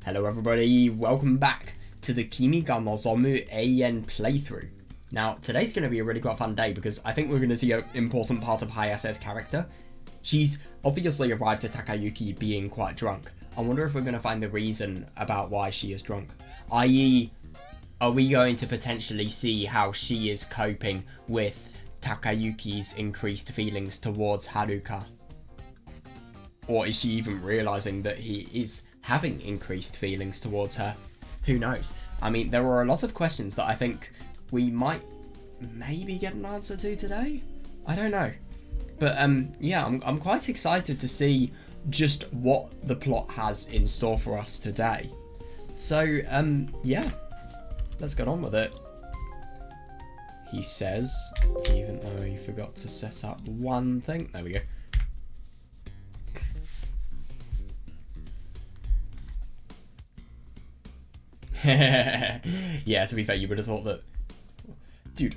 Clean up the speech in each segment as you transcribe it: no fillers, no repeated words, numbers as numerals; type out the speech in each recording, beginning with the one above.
Hello everybody, welcome back to the Kimi ga Nozomu Eien playthrough. Now, today's going to be a really quite fun day because I think we're going to see an important part of Hayase's character. She's obviously arrived at Takayuki being quite drunk. I wonder if we're going to find the reason about why she is drunk. I.e., are we going to potentially see how she is coping with Takayuki's increased feelings towards Haruka? Or is she even realising that he is having increased feelings towards her? Who knows? I mean, there are a lot of questions that I think we might maybe get an answer to today? I don't know. But yeah, I'm quite excited to see just what the plot has in store for us today. So, yeah, let's get on with it. He says, even though he forgot to set up one thing. There we go. Yeah, to be fair, you would have thought that... Dude,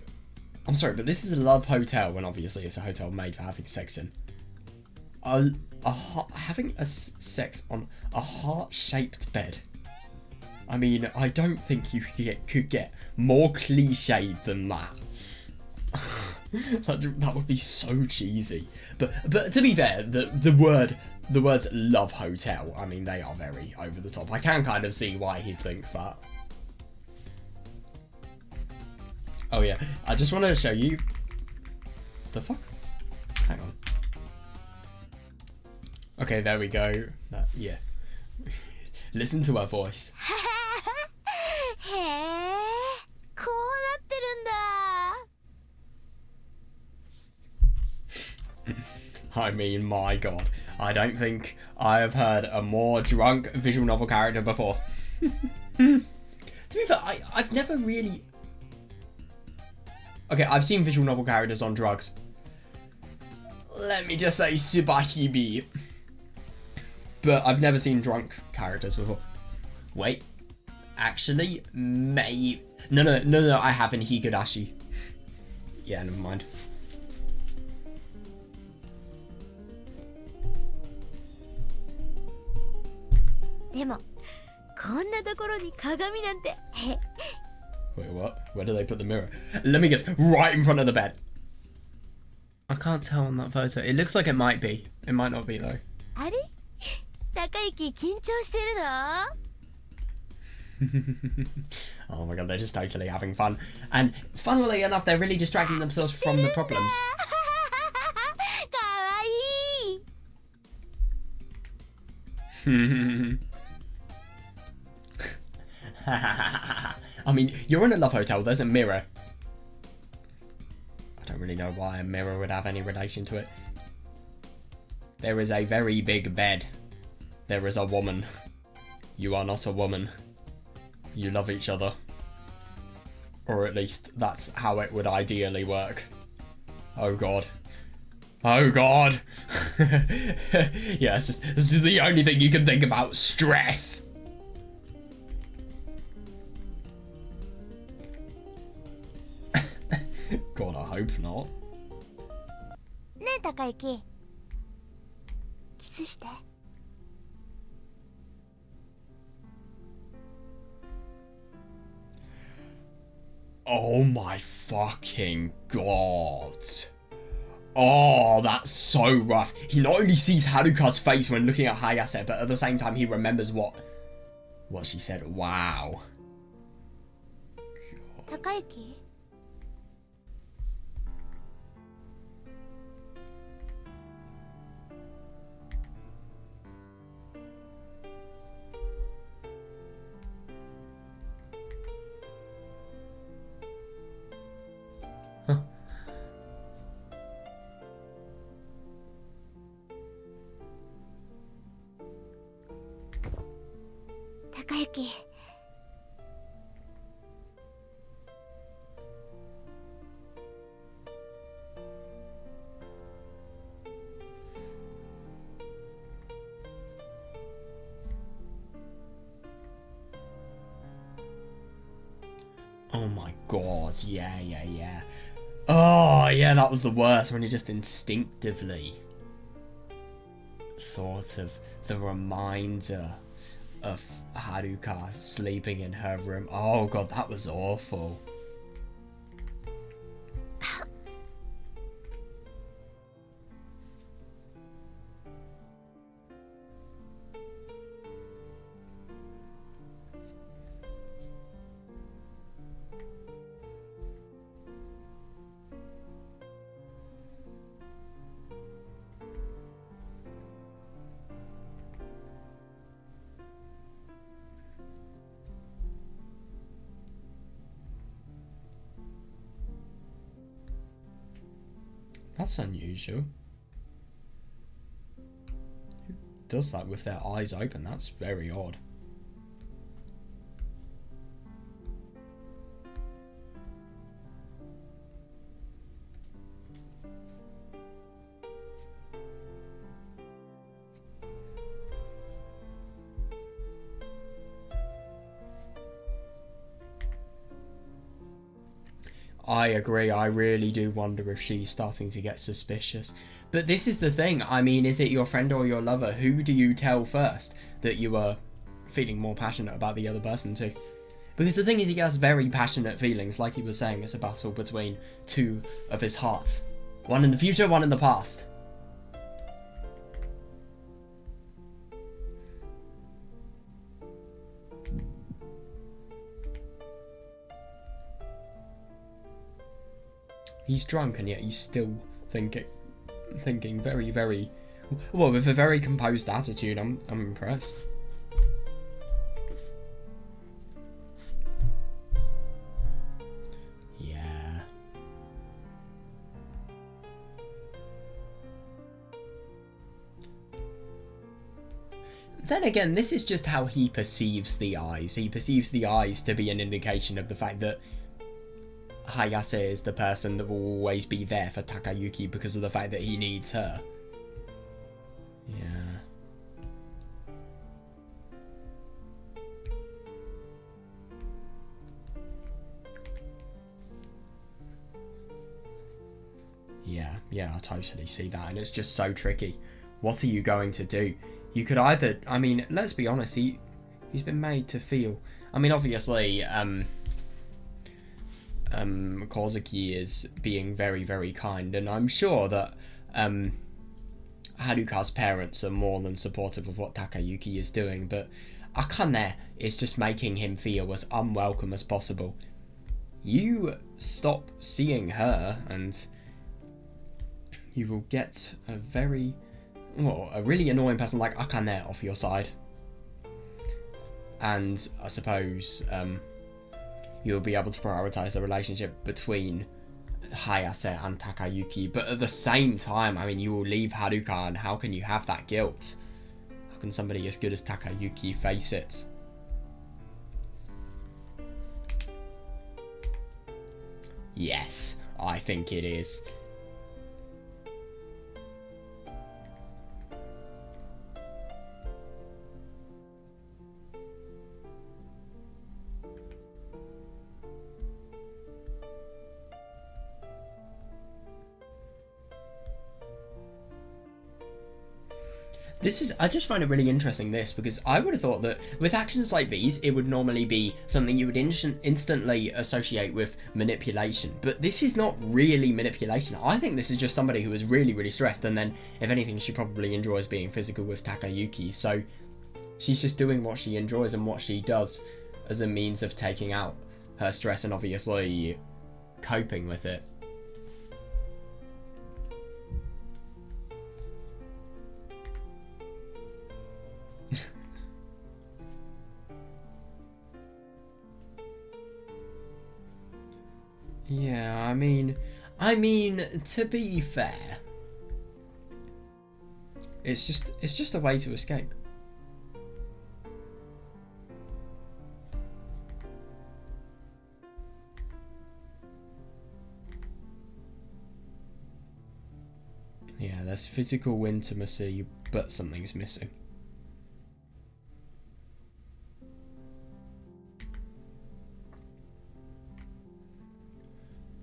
I'm sorry, but this is a love hotel when obviously it's a hotel made for having sex in. Having sex on a heart-shaped bed. I mean, I don't think you could get more cliched than that. That would be so cheesy. But to be fair, the words love hotel, I mean, they are very over the top. I can kind of see why he'd think that. Oh yeah, I just wanted to show you. The fuck? Hang on. Okay, there we go. Yeah. Listen to her voice. I mean, my god. I don't think I have heard a more drunk visual novel character before. To be fair, I've never really... Okay, I've seen visual novel characters on drugs. Let me just say Subahibi. But I've never seen drunk characters before. Wait. Actually, maybe... No, I have in Higurashi. Yeah, never mind. Wait, what? Where do they put the mirror? Let me guess, right in front of the bed. I can't tell on that photo. It looks like it might be. It might not be though. Oh my god, they're just totally having fun. And funnily enough, they're really distracting themselves from the problems. I mean, you're in a love hotel, there's a mirror. I don't really know why a mirror would have any relation to it. There is a very big bed. There is a woman. You are not a woman. You love each other. Or at least that's how it would ideally work. Oh god. Oh god. Yeah, this is the only thing you can think about. Stress. God, I hope not. Takayuki. Oh my fucking god. Oh, that's so rough. He not only sees Haruka's face when looking at Hayase, but at the same time he remembers what she said. Wow. God. Takayuki. Takayuki. Oh my god, yeah. Oh, yeah, that was the worst, when he just instinctively thought of the reminder of Haruka sleeping in her room. Oh god, that was awful. That's unusual. Who does that with their eyes open? That's very odd. I agree, I really do wonder if she's starting to get suspicious. But this is the thing, I mean, is it your friend or your lover? Who do you tell first that you are feeling more passionate about the other person to? Because the thing is, he has very passionate feelings, like he was saying, it's a battle between two of his hearts. One in the future, one in the past. He's drunk and yet he's still thinking very, very, well, with a very composed attitude. I'm impressed. Yeah. Then again, this is just how he perceives the eyes. He perceives the eyes to be an indication of the fact that Hayase is the person that will always be there for Takayuki because of the fact that he needs her. Yeah. Yeah, I totally see that, and it's just so tricky. What are you going to do? You could either, I mean, let's be honest, he's been made to feel, I mean, obviously, Kozuki is being very, very kind, and I'm sure that Haruka's parents are more than supportive of what Takayuki is doing, but Akane is just making him feel as unwelcome as possible. You stop seeing her and you will get a really annoying person like Akane off your side. And I suppose you'll be able to prioritise the relationship between Hayase and Takayuki, but at the same time, I mean, you will leave Haruka, and how can you have that guilt? How can somebody as good as Takayuki face it? Yes, I think it is. I just find it really interesting, this, because I would have thought that with actions like these, it would normally be something you would instantly associate with manipulation. But this is not really manipulation. I think this is just somebody who is really, really stressed, and then, if anything, she probably enjoys being physical with Takayuki. So she's just doing what she enjoys and what she does as a means of taking out her stress and obviously coping with it. Yeah, I mean, to be fair, it's just a way to escape. Yeah, there's physical intimacy, but something's missing.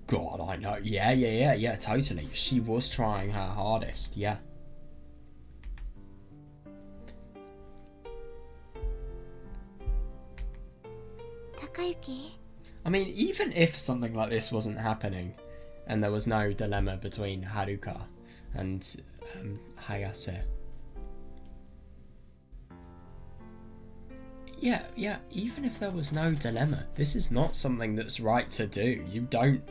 God, I know. Yeah, totally. She was trying her hardest, yeah. I mean, even if something like this wasn't happening, and there was no dilemma between Haruka and Hayase. Yeah, even if there was no dilemma, this is not something that's right to do. You don't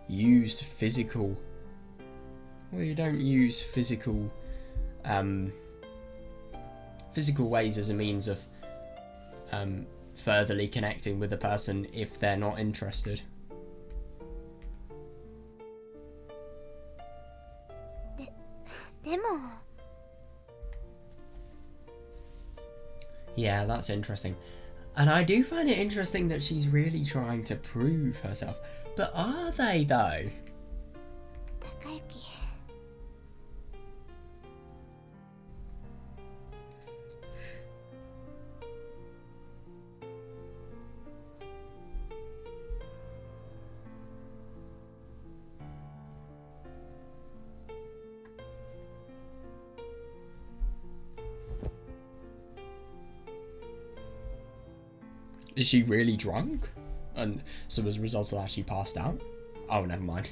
use physical... Well, you don't use physical ways as a means of furtherly connecting with a person if they're not interested. Yeah, that's interesting. And I do find it interesting that she's really trying to prove herself. But are they, though? Takayuki. Is she really drunk? And so as a result of that, she passed out? Oh, never mind.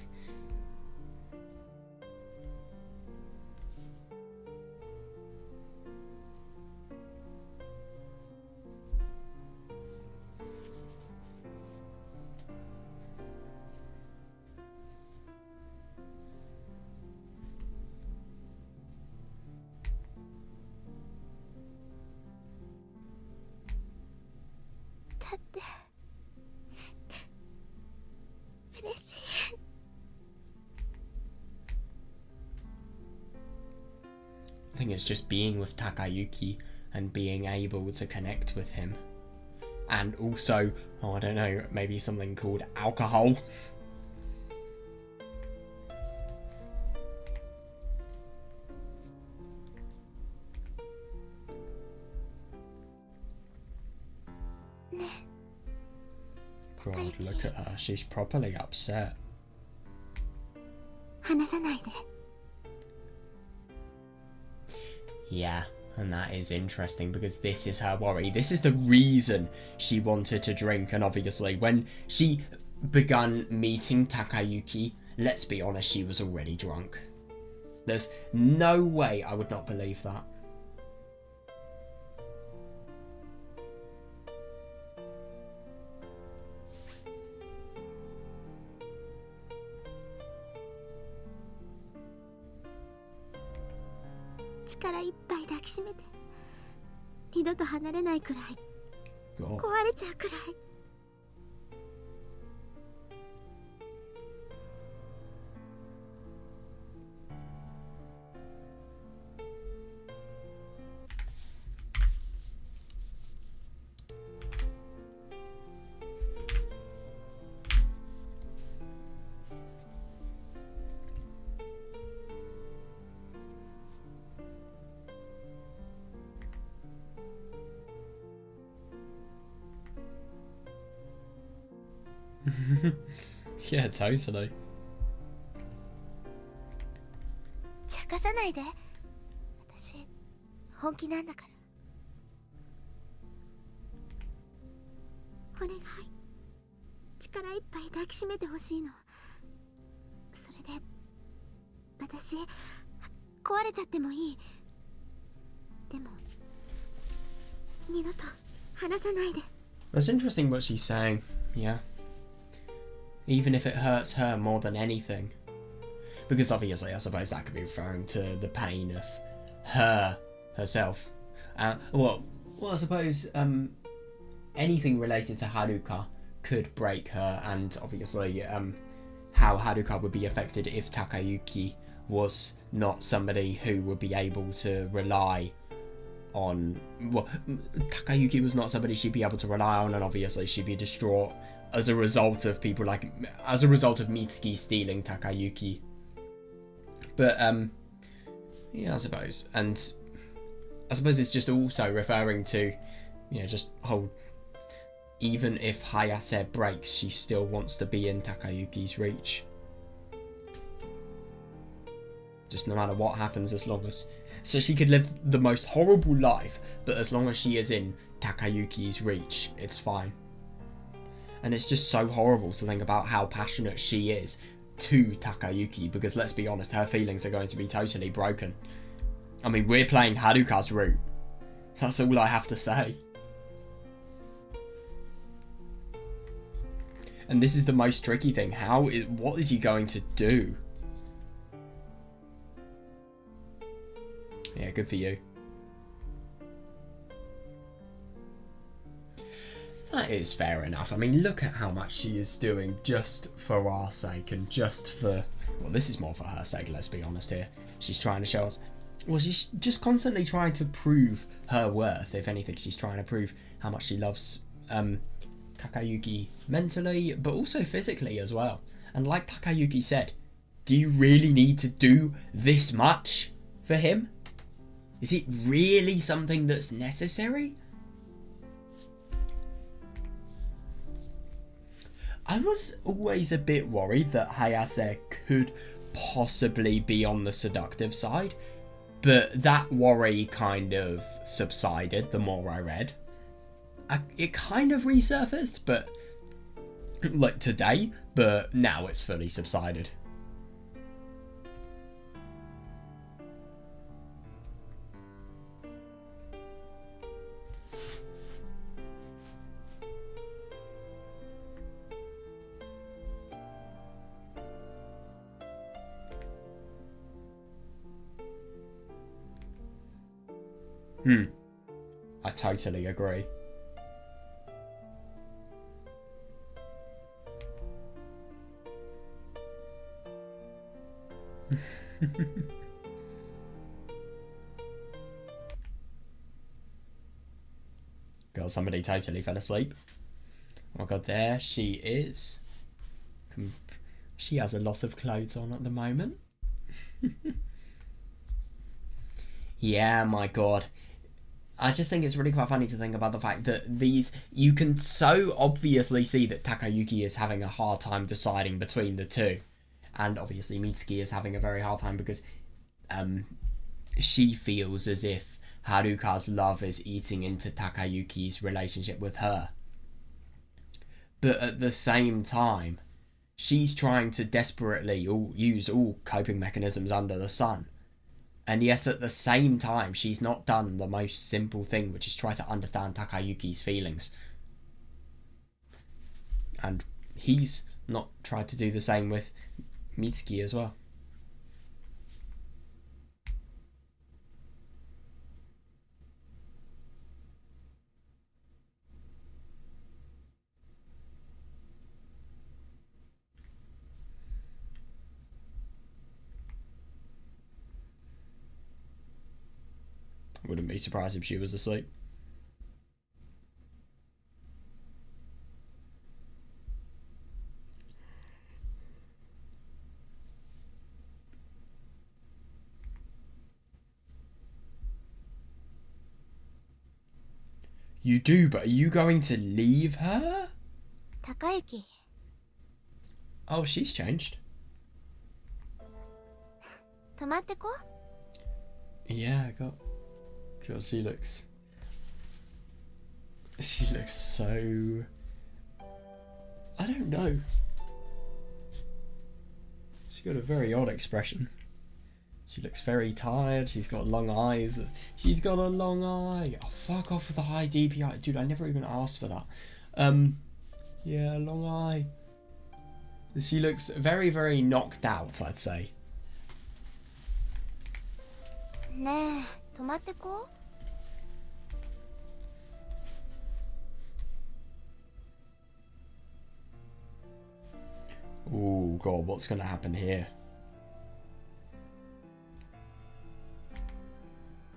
I think it's just being with Takayuki and being able to connect with him. And also, I don't know, maybe something called alcohol. God, look at her. She's properly upset. Yeah, and that is interesting because this is her worry. This is the reason she wanted to drink, and obviously when she began meeting Takayuki, let's be honest, she was already drunk. There's no way I would not believe that. God. Yeah, totally. That's interesting what she's saying, yeah. Even if it hurts her more than anything. Because obviously I suppose that could be referring to the pain of herself. Well, I suppose anything related to Haruka could break her, and obviously how Haruka would be affected if Takayuki was not somebody who would be able to rely on. Well, Takayuki was not somebody she'd be able to rely on, and obviously she'd be distraught as a result of as a result of Mitsuki stealing Takayuki. But yeah, I suppose, and I suppose it's just also referring to, just whole. Even if Hayase breaks, she still wants to be in Takayuki's reach. Just no matter what happens, as long as... So she could live the most horrible life, but as long as she is in Takayuki's reach, it's fine. And it's just so horrible to think about how passionate she is to Takayuki, because let's be honest, her feelings are going to be totally broken. I mean, we're playing Haruka's route. That's all I have to say. And this is the most tricky thing. What is he going to do? Yeah, good for you. That is fair enough. I mean, look at how much she is doing just for our sake and just for... Well, this is more for her sake, let's be honest here. She's trying to show us... Well, she's just constantly trying to prove her worth. If anything, she's trying to prove how much she loves Takayuki mentally, but also physically as well. And like Takayuki said, do you really need to do this much for him? Is it really something that's necessary? I was always a bit worried that Hayase could possibly be on the seductive side, but that worry kind of subsided the more I read. It kind of resurfaced, but like today, but now it's fully subsided. I totally agree. God, somebody totally fell asleep. Oh my god, there she is. She has a lot of clothes on at the moment. Yeah, my god. I just think it's really quite funny to think about the fact that you can so obviously see that Takayuki is having a hard time deciding between the two. And obviously Mitsuki is having a very hard time because she feels as if Haruka's love is eating into Takayuki's relationship with her. But at the same time, she's trying to desperately use all coping mechanisms under the sun. And yet at the same time, she's not done the most simple thing, which is try to understand Takayuki's feelings. And he's not tried to do the same with Mitsuki as well. Wouldn't be surprised if she was asleep. You do, but are you going to leave her? Takayuki. Oh, she's changed. 泊まってこ? Yeah, God, she looks so... I don't know. She's got a very odd expression. She looks very tired. She's got long eyes. She's got a long eye. Oh, fuck off with the high DPI. Dude, I never even asked for that. Yeah, long eye. She looks very, very knocked out, I'd say. ねえ、泊まってこ? Oh god, what's gonna happen here?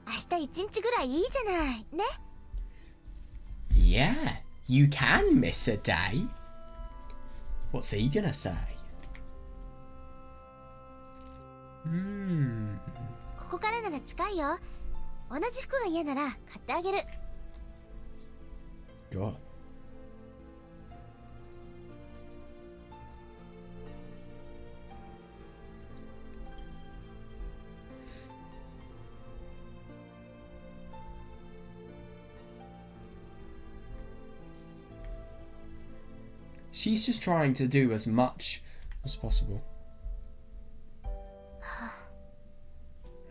明日一日ぐらいいいじゃないね? Yeah, you can miss a day. What's he gonna say? ここからなら近いよ。同じ服が嫌なら買ってあげる。God. She's just trying to do as much as possible.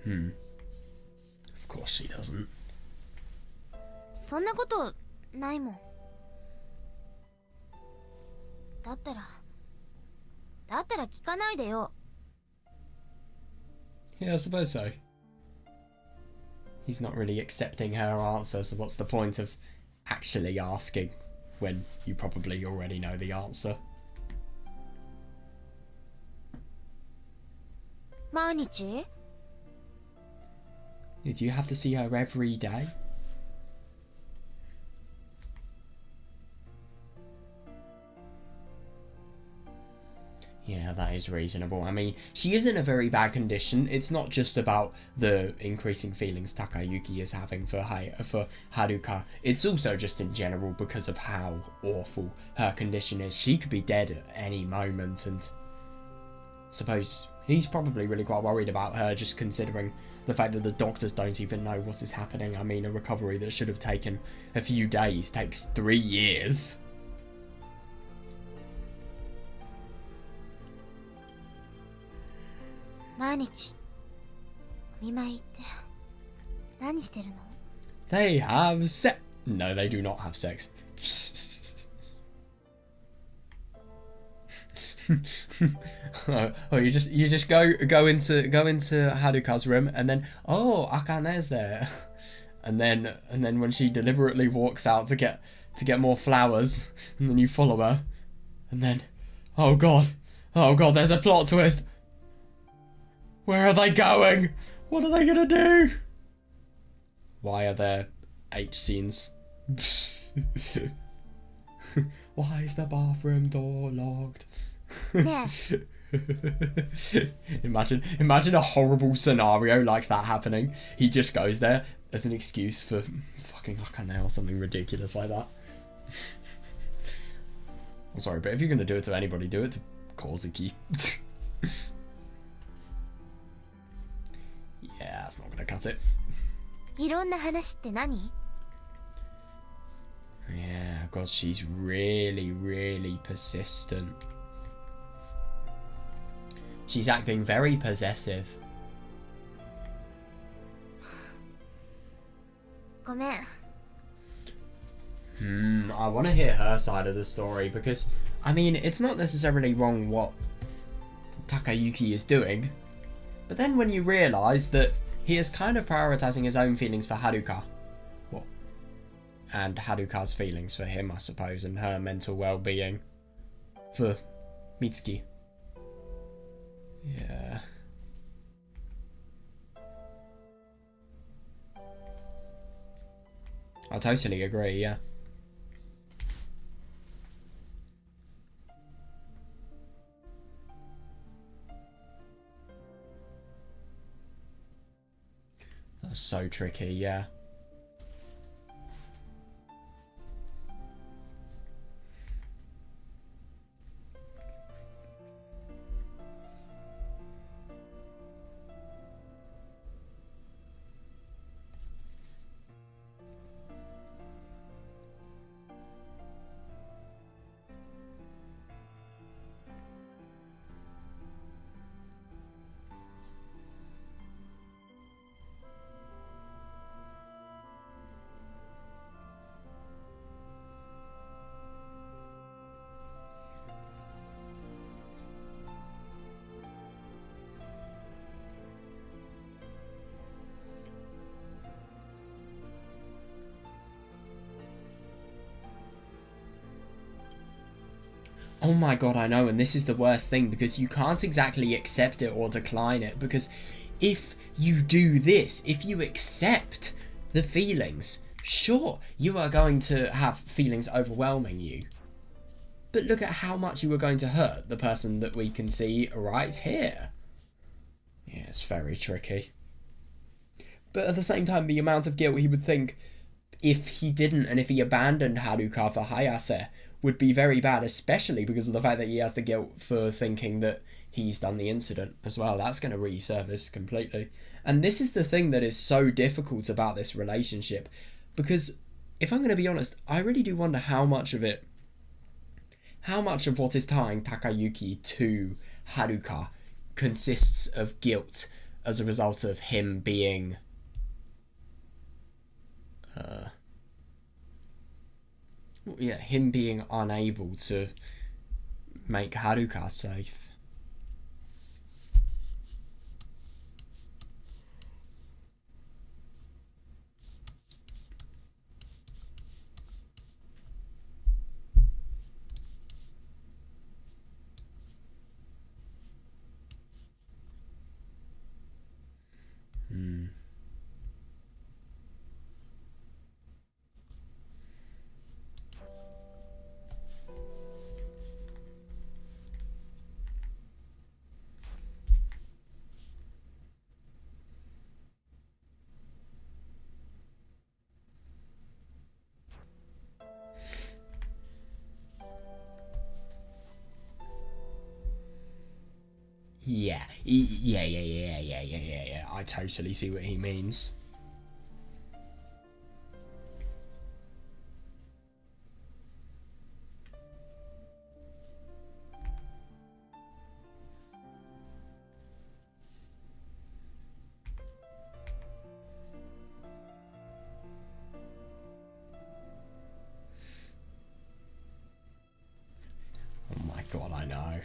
Of course she doesn't. そんなことないもん。だったら聞かないでよ。 Yeah, I suppose so. He's not really accepting her answer, so what's the point of actually asking when you probably already know the answer? 毎日？ Do you have to see her every day? Yeah, that is reasonable. I mean, she is in a very bad condition. It's not just about the increasing feelings Takayuki is having for Haruka. It's also just in general because of how awful her condition is. She could be dead at any moment, and I suppose he's probably really quite worried about her, just considering the fact that the doctors don't even know what is happening. I mean, a recovery that should have taken a few days takes 3 years. 毎日お見舞い行って何してるの？ They have sex. No, they do not have sex. Oh, you just go into Haruka's room, and then Akane's there, and then when she deliberately walks out to get more flowers, and then you follow her, and then oh god, there's a plot twist. Where are they going? What are they gonna do? Why are there H scenes? Why is the bathroom door locked? ねえ Imagine a horrible scenario like that happening. He just goes there as an excuse for fucking Akane or something ridiculous like that. I'm sorry, but if you're gonna do it to anybody, do it to Kozuki. Yeah, that's not gonna cut it. いろんな話って何？ Yeah, God, she's really persistent. She's acting very possessive. ごめん。 I want to hear her side of the story because, I mean, it's not necessarily wrong what Takayuki is doing, but then when you realise that he is kind of prioritising his own feelings for Haruka, and Haruka's feelings for him, I suppose, and her mental well-being for Mitsuki. Yeah. I totally agree, yeah. That's so tricky, yeah. Oh my god, I know, and this is the worst thing, because you can't exactly accept it or decline it, because if you do this, if you accept the feelings, sure, you are going to have feelings overwhelming you. But look at how much you are going to hurt the person that we can see right here. Yeah, it's very tricky. But at the same time, the amount of guilt he would think if he didn't, and if he abandoned Haruka for Hayase, would be very bad, especially because of the fact that he has the guilt for thinking that he's done the incident as well. That's going to resurface completely. And this is the thing that is so difficult about this relationship, because if I'm going to be honest, I really do wonder how much of it how much of what is tying Takayuki to Haruka consists of guilt as a result of him being him being unable to make Haruka safe. Yeah. I totally see what he means. Oh my god, I know.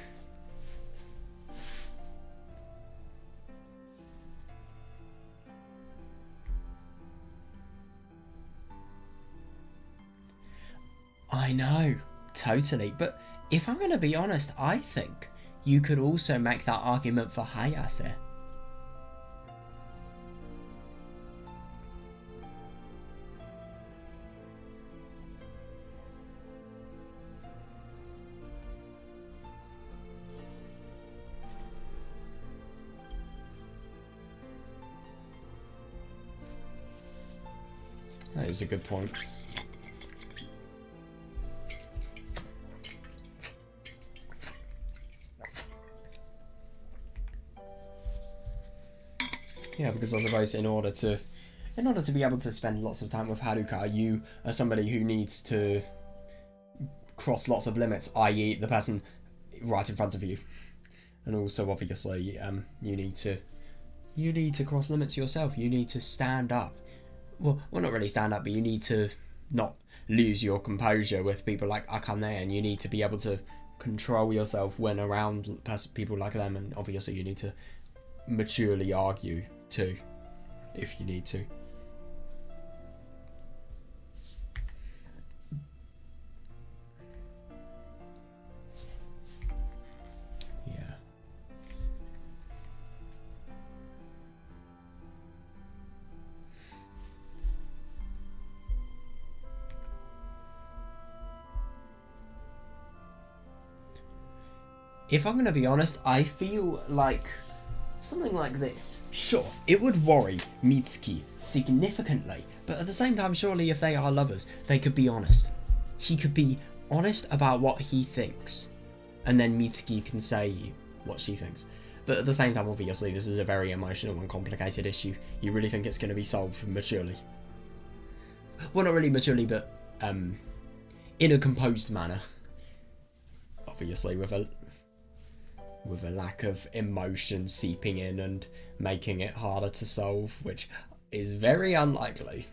I know, totally. But if I'm going to be honest, I think you could also make that argument for Hayase. That is a good point. Yeah, because I suppose in order to be able to spend lots of time with Haruka, you are somebody who needs to cross lots of limits, i.e. the person right in front of you. And also, obviously, you need to cross limits yourself. You need to stand up. Well, not really stand up, but you need to not lose your composure with people like Akane, and you need to be able to control yourself when around people like them, and obviously you need to maturely argue too, if you need to. Yeah. If I'm going to be honest, I feel like something like this. Sure, it would worry Mitsuki significantly, but at the same time, surely if they are lovers, they could be honest. He could be honest about what he thinks, and then Mitsuki can say what she thinks. But at the same time, obviously, this is a very emotional and complicated issue. You really think it's going to be solved maturely? Well, not really maturely, but in a composed manner. Obviously, with a lack of emotion seeping in and making it harder to solve, which is very unlikely.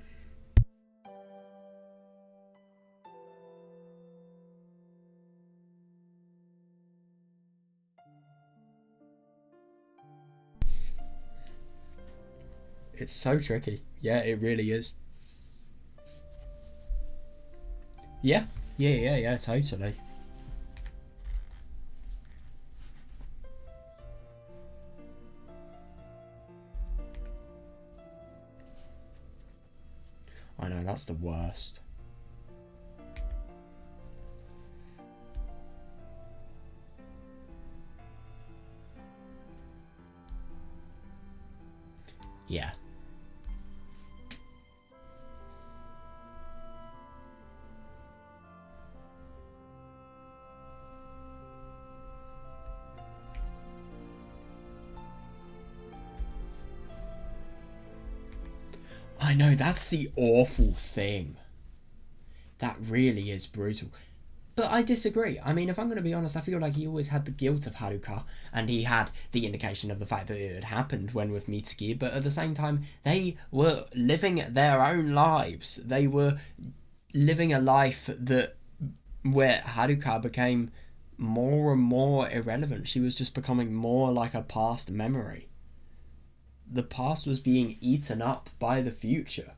It's so tricky. Yeah, it really is. Yeah, totally. I know, that's the worst. Yeah. I know, that's the awful thing. That really is brutal. But I disagree. I mean, if I'm going to be honest, I feel like he always had the guilt of Haruka, and he had the indication of the fact that it had happened when with Mitsuki, but at the same time, they were living their own lives. They were living a life that where Haruka became more and more irrelevant. She was just becoming more like a past memory. The past was being eaten up by the future,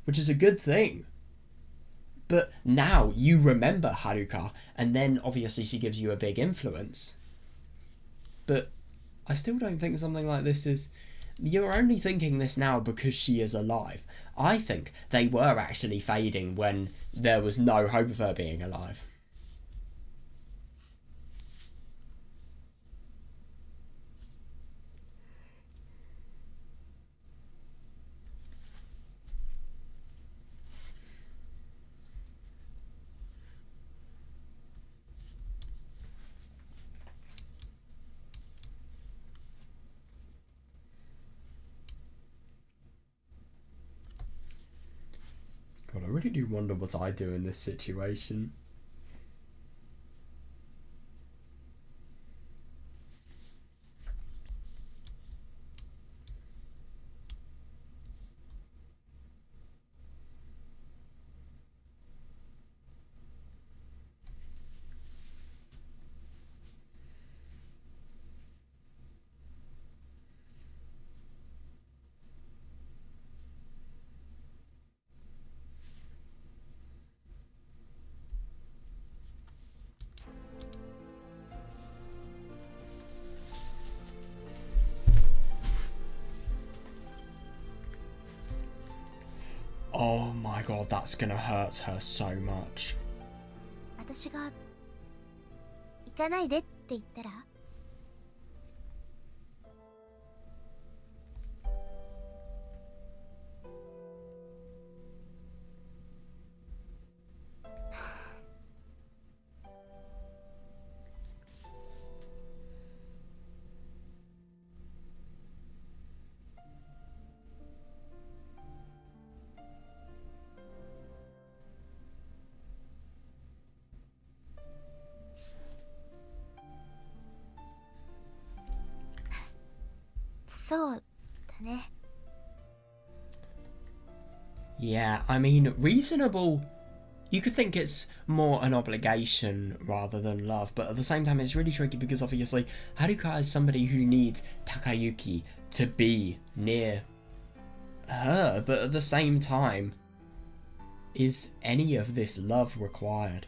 which is a good thing. But now you remember Haruka, and then obviously she gives you a big influence. But I still don't think something like this is... You're only thinking this now because she is alive. I think they were actually fading when there was no hope of her being alive. God, I really do wonder what I'd do in this situation. Oh my god, that's gonna hurt her so much. 私が行かないでって言ったら、そうだね。Yeah, I mean, reasonable... You could think it's more an obligation rather than love, but at the same time it's really tricky because obviously Haruka is somebody who needs Takayuki to be near her, but at the same time, is any of this love required?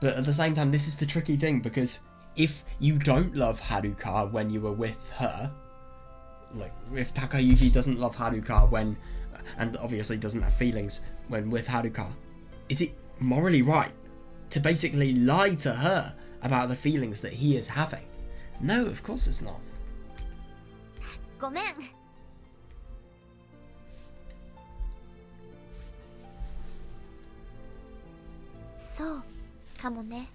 But at the same time, this is the tricky thing, because if you don't love Haruka when you were with her, like, if Takayuki doesn't love Haruka when, and obviously doesn't have feelings when with Haruka, is it morally right to basically lie to her about the feelings that he is having? No, of course it's not. ごめん。そうかもね。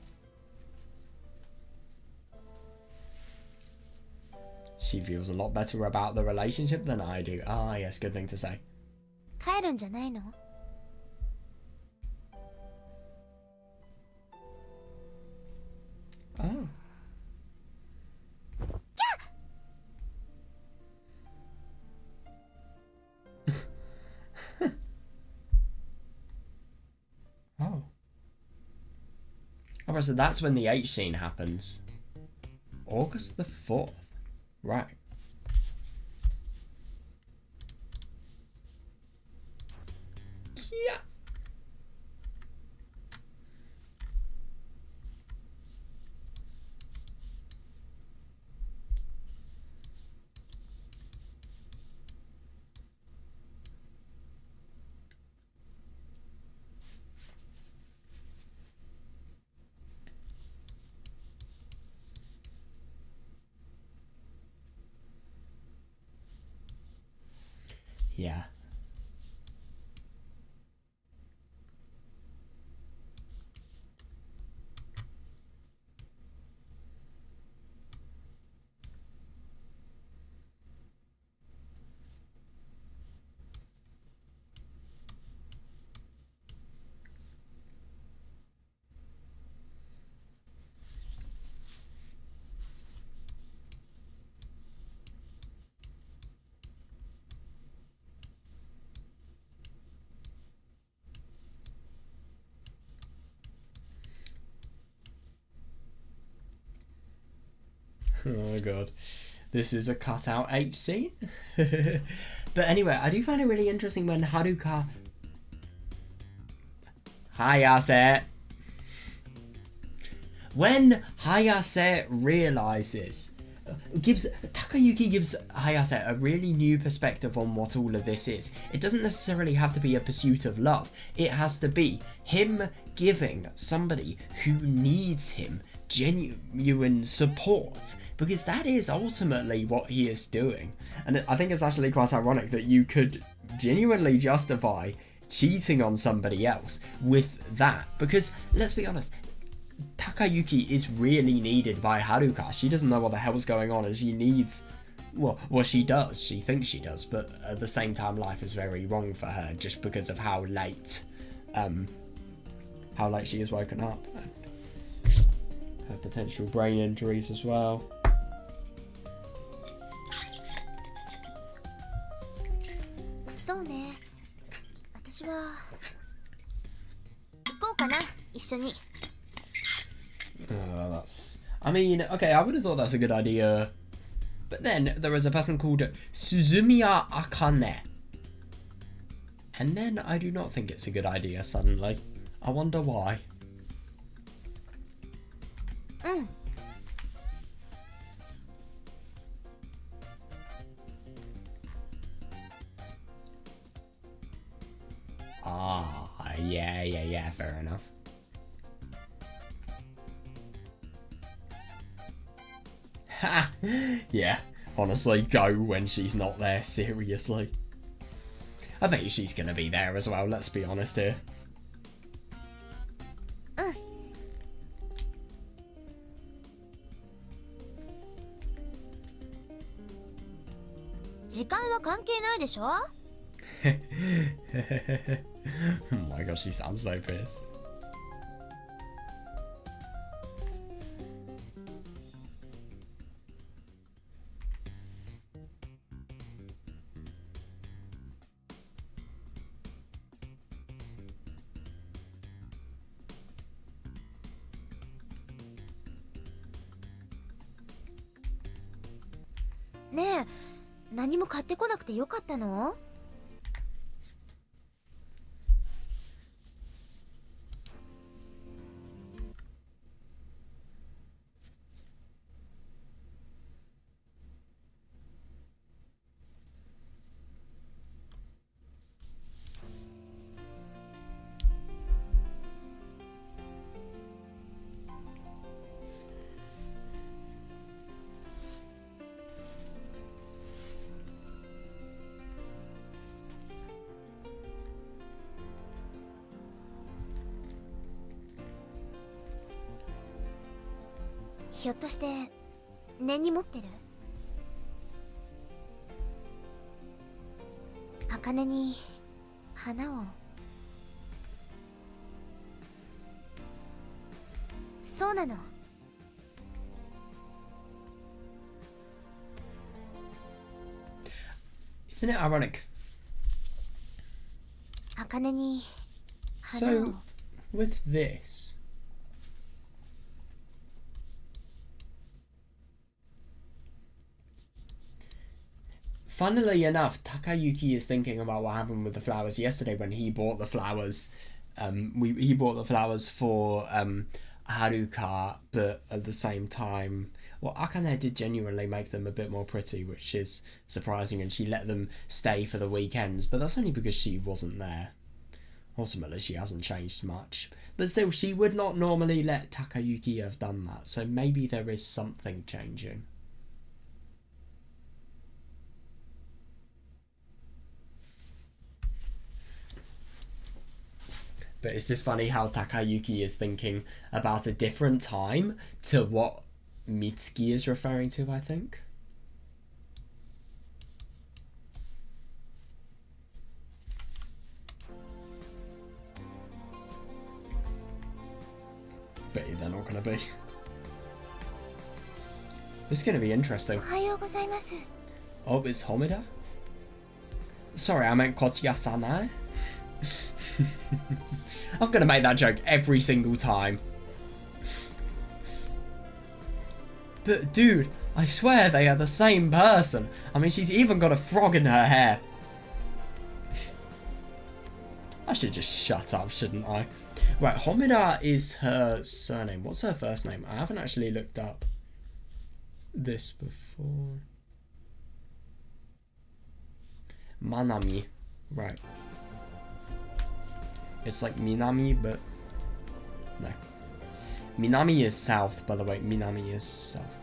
She feels a lot better about the relationship than I do. Ah, yes, good thing to say. 帰るんじゃないの？ Oh. Oh. Alright, so that's when the H scene happens. August the 4th. Right. Yeah. Yeah. Oh god. This is a cutout H scene. But anyway, I do find it really interesting when Haruka... Hayase. When Hayase realizes... Takayuki gives Hayase a really new perspective on what all of this is. It doesn't necessarily have to be a pursuit of love. It has to be him giving somebody who needs him genuine support, because that is ultimately what he is doing. And I think it's actually quite ironic that you could genuinely justify cheating on somebody else with that, because let's be honest, Takayuki is really needed by Haruka. She doesn't know what the hell's going on, and she needs, well, she does, she thinks she does, but at the same time life is very wrong for her just because of how late she has woken up. Her potential brain injuries as well. That's... I mean, okay, I would have thought that's a good idea. But then there is a person called Suzumiya Akane. And then I do not think it's a good idea suddenly. I wonder why. Yeah, fair enough. Ha! Yeah, honestly, go when she's not there, seriously. I bet she's gonna be there as well, let's be honest here. Oh my gosh, she sounds so pissed. Ne, 何も買ってこなくてよかったの? Hi, ひょっとして根に持ってる? 茜に花を。そうなの。Isn't it ironic? 茜に花を。 So, with this, funnily enough, Takayuki is thinking about what happened with the flowers yesterday when he bought the flowers. He bought the flowers for Haruka, but at the same time, well, Akane did genuinely make them a bit more pretty, which is surprising, and she let them stay for the weekends, but that's only because she wasn't there. Ultimately, she hasn't changed much. But still, she would not normally let Takayuki have done that, so maybe there is something changing. But it's just funny how Takayuki is thinking about a different time to what Mitsuki is referring to, I think. But they're not going to be. This is going to be interesting. Oh, it's Homida? Sorry, I meant Kotsuya-sanai. I'm gonna make that joke every single time. But dude, I swear they are the same person. I mean, she's even got a frog in her hair. I should just shut up, shouldn't I? Right, Homura is her surname. What's her first name? I haven't actually looked up this before. Manami. Right. It's like Minami, but no. Minami is south, by the way. Minami is south.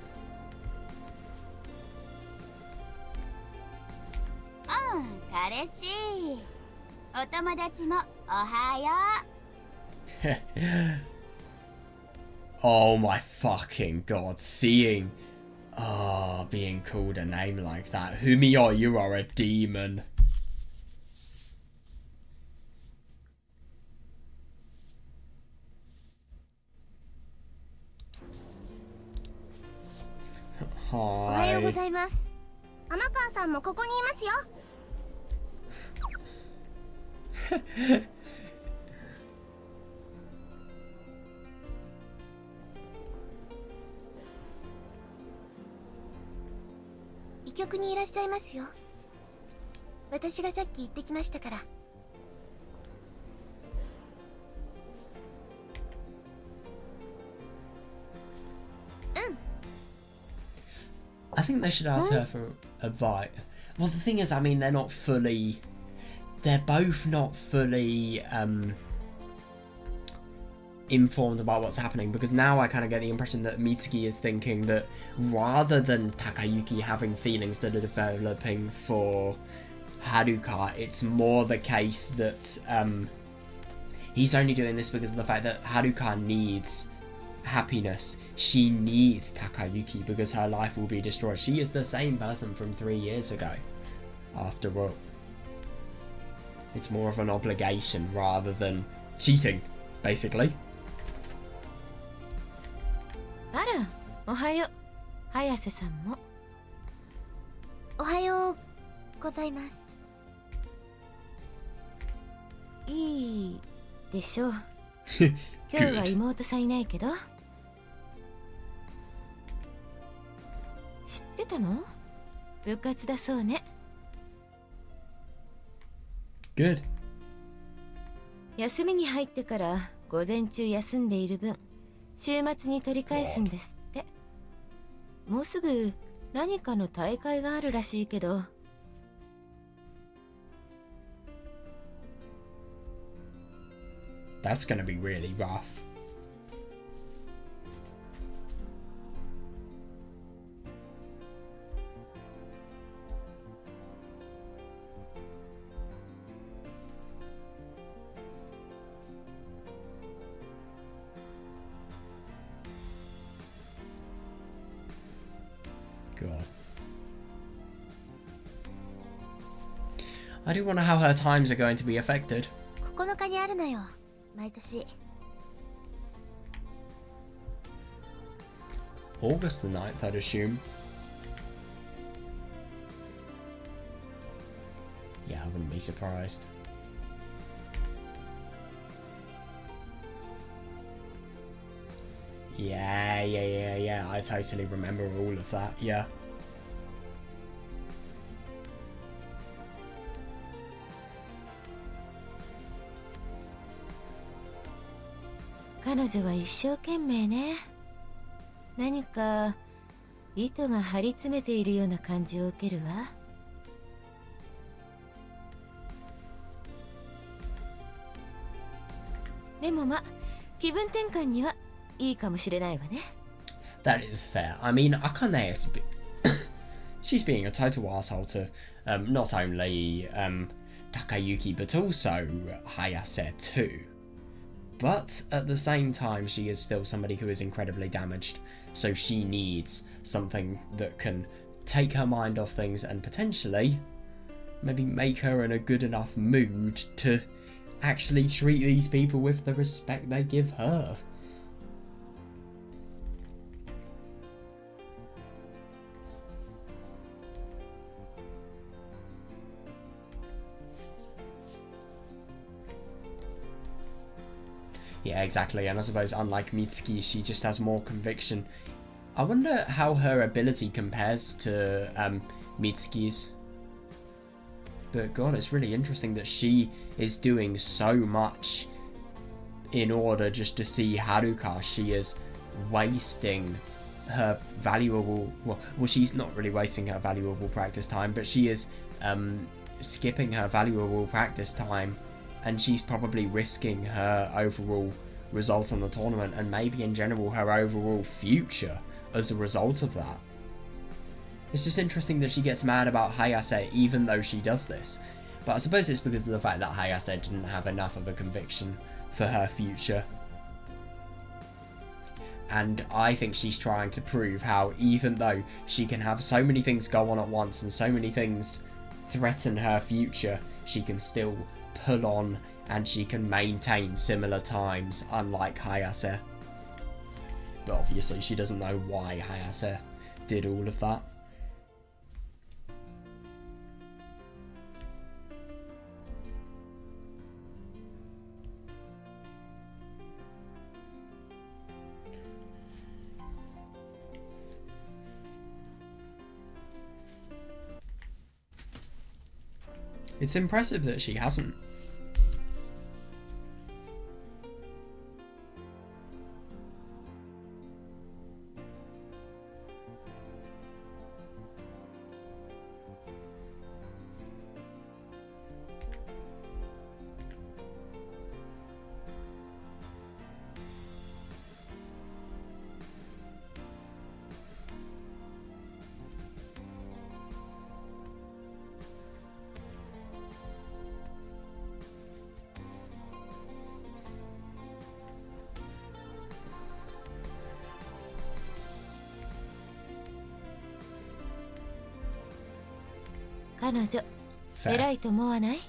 Oh my fucking god, seeing being called a name like that. Humio, you are a demon. Hi. おはようございます。天川さんもここにいますよ。医局にいらっしゃいますよ。私がさっき行ってきましたから。I think they should ask her for advice. Well, the thing is, I mean, they're both not fully informed about what's happening, because now I kind of get the impression that Mitsuki is thinking that rather than Takayuki having feelings that are developing for Haruka, it's more the case that he's only doing this because of the fact that Haruka needs happiness. She needs Takayuki because her life will be destroyed. She is the same person from 3 years ago, after all. It's more of an obligation rather than cheating, basically. あら、おはよう。早瀬さんも。おはようございます。いいでしょう。今日は妹さんいないけど。知ってたの？部活だそうね。Good. 休みに入ってから午前中休んでいる分、週末に取り返すんですって。もうすぐ何かの大会があるらしいけど。That's gonna be really rough. God. I do wonder how her times are going to be affected. 9日にあるのよ、毎年。August the 9th, I'd assume. Yeah, I wouldn't be surprised. Yeah. I totally remember all of that, yeah. 彼女は一生懸命ね。何か糸が張り詰めているような感じを受けるわ。でもま、気分転換にはいいかもしれないわね。That is fair. I mean, Akane is she's being a total asshole to not only Takayuki but also Hayase too. But at the same time, she is still somebody who is incredibly damaged, so she needs something that can take her mind off things and potentially maybe make her in a good enough mood to actually treat these people with the respect they give her. Yeah, exactly, and I suppose unlike Mitsuki, she just has more conviction. I wonder how her ability compares to Mitsuki's. But god, it's really interesting that she is doing so much in order just to see Haruka. She is wasting her valuable... Well, she's not really wasting her valuable practice time, but she is skipping her valuable practice time, and she's probably risking her overall result on the tournament, and maybe in general her overall future as a result of that. It's just interesting that she gets mad about Hayase even though she does this. But I suppose it's because of the fact that Hayase didn't have enough of a conviction for her future. And I think she's trying to prove how even though she can have so many things go on at once and so many things threaten her future, she can still pull on and she can maintain similar times, unlike Hayase. But obviously she doesn't know why Hayase did all of that. It's impressive that she hasn't.彼女偉いと思わない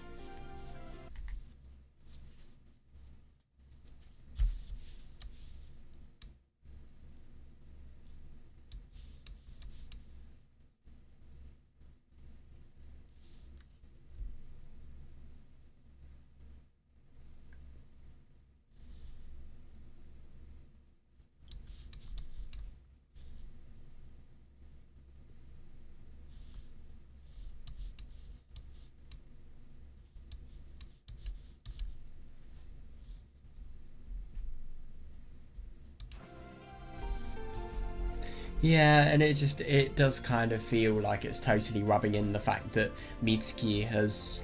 ？Yeah, and it does kind of feel like it's totally rubbing in the fact that Mitsuki has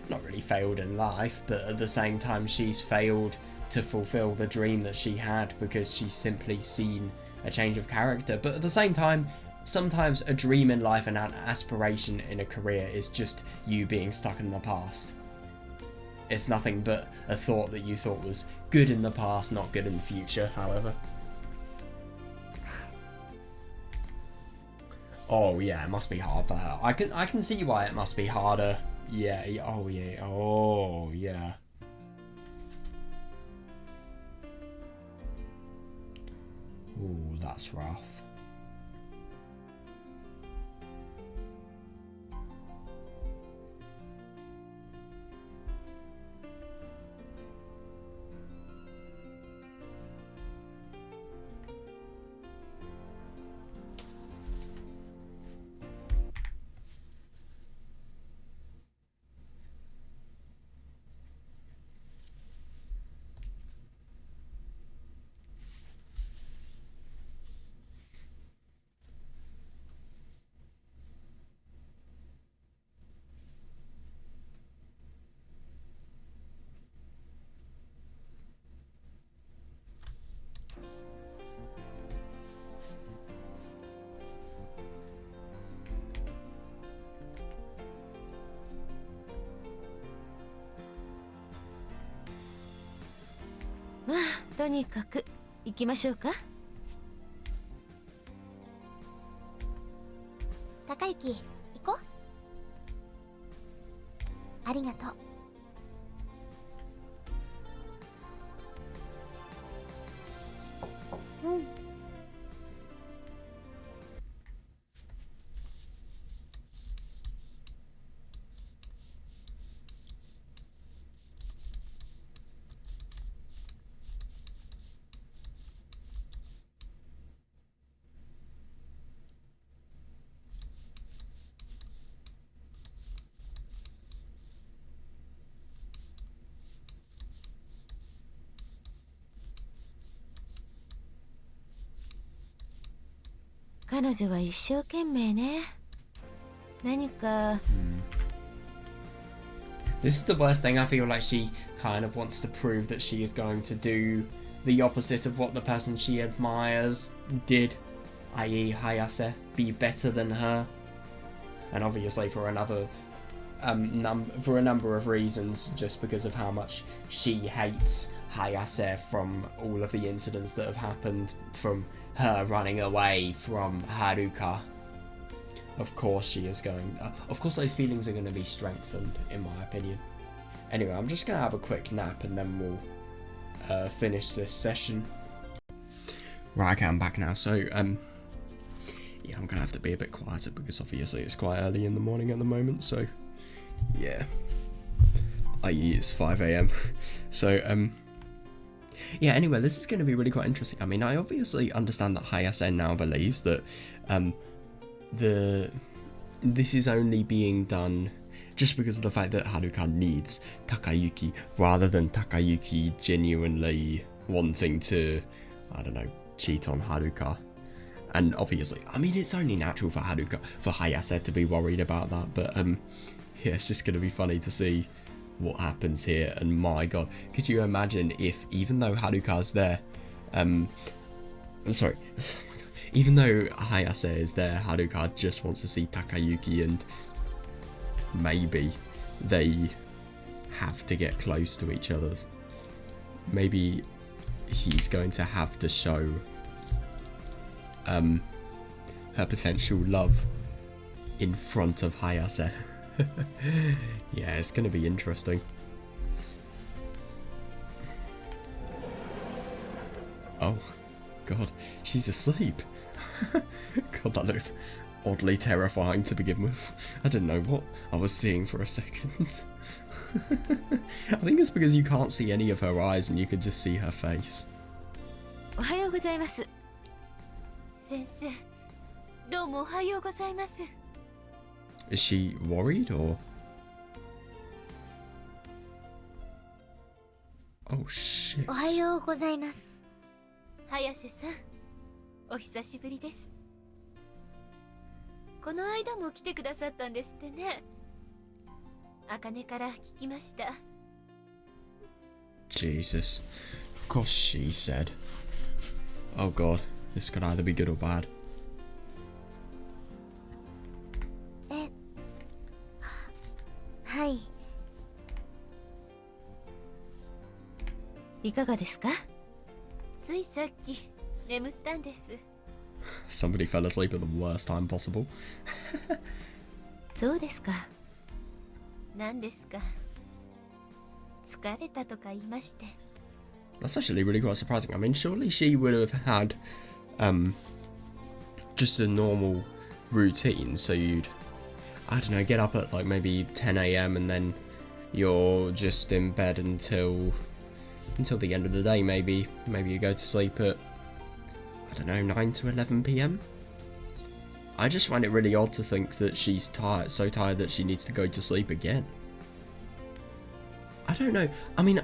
not really failed in life, but at the same time she's failed to fulfill the dream that she had because she's simply seen a change of character. But at the same time, sometimes a dream in life and an aspiration in a career is just you being stuck in the past. It's nothing but a thought that you thought was good in the past, not good in the future, however. Oh yeah, it must be hard for her. I can see why it must be harder. Yeah, oh yeah, oh yeah. Ooh, that's rough.まあとにかく行きましょうか。高雪、行こう。ありがとう。うん。彼女は一生懸命ね。何か This is the worst thing. I feel like she kind of wants to prove that she is going to do the opposite of what the person she admires did, i.e. Hayase, be better than her. And obviously for another for a number of reasons, just because of how much she hates Hayase from all of the incidents that have happened, from her running away from Haruka. Of course she is going... of course those feelings are going to be strengthened, in my opinion. Anyway, I'm just going to have a quick nap and then we'll finish this session. Right, okay, I'm back now. So, yeah, I'm going to have to be a bit quieter because obviously it's quite early in the morning at the moment, so... yeah. I.e. it's 5 AM. So, yeah, anyway, this is going to be really quite interesting. I mean, I obviously understand that Hayase now believes that, this is only being done just because of the fact that Haruka needs Takayuki, rather than Takayuki genuinely wanting to, I don't know, cheat on Haruka. And obviously, I mean, it's only natural for Hayase to be worried about that, but yeah, it's just going to be funny to see what happens here. And my god, could you imagine if, even though Haruka's there, I'm sorry, even though Hayase is there, Haruka just wants to see Takayuki, and maybe they have to get close to each other. Maybe he's going to have to show her potential love in front of Hayase. Yeah, it's going to be interesting. Oh, God, she's asleep. God, that looks oddly terrifying to begin with. I didn't know what I was seeing for a second. I think it's because you can't see any of her eyes and you can just see her face. おはようございます。先生、どうもおはようございます。 Is she worried or? Oh shit. おはようございます。早瀬さん、お久しぶりです。この間も来てくださったんですってね。茜から聞きました。Jesus. Of course she said. Oh god, this could either be good or bad. はい。いかがですか？ついさっき眠ったんです。 Somebody fell asleep at the worst time possible. そうですか。何ですか？疲れたとか言いまして。 That's actually really quite surprising. I mean, surely she would have had just a normal routine, so you'd, I don't know, get up at like maybe 10 AM and then you're just in bed until the end of the day. Maybe you go to sleep at, I don't know, 9 to 11 PM. I just find it really odd to think that she's tired, so tired that she needs to go to sleep again. I don't know. I mean,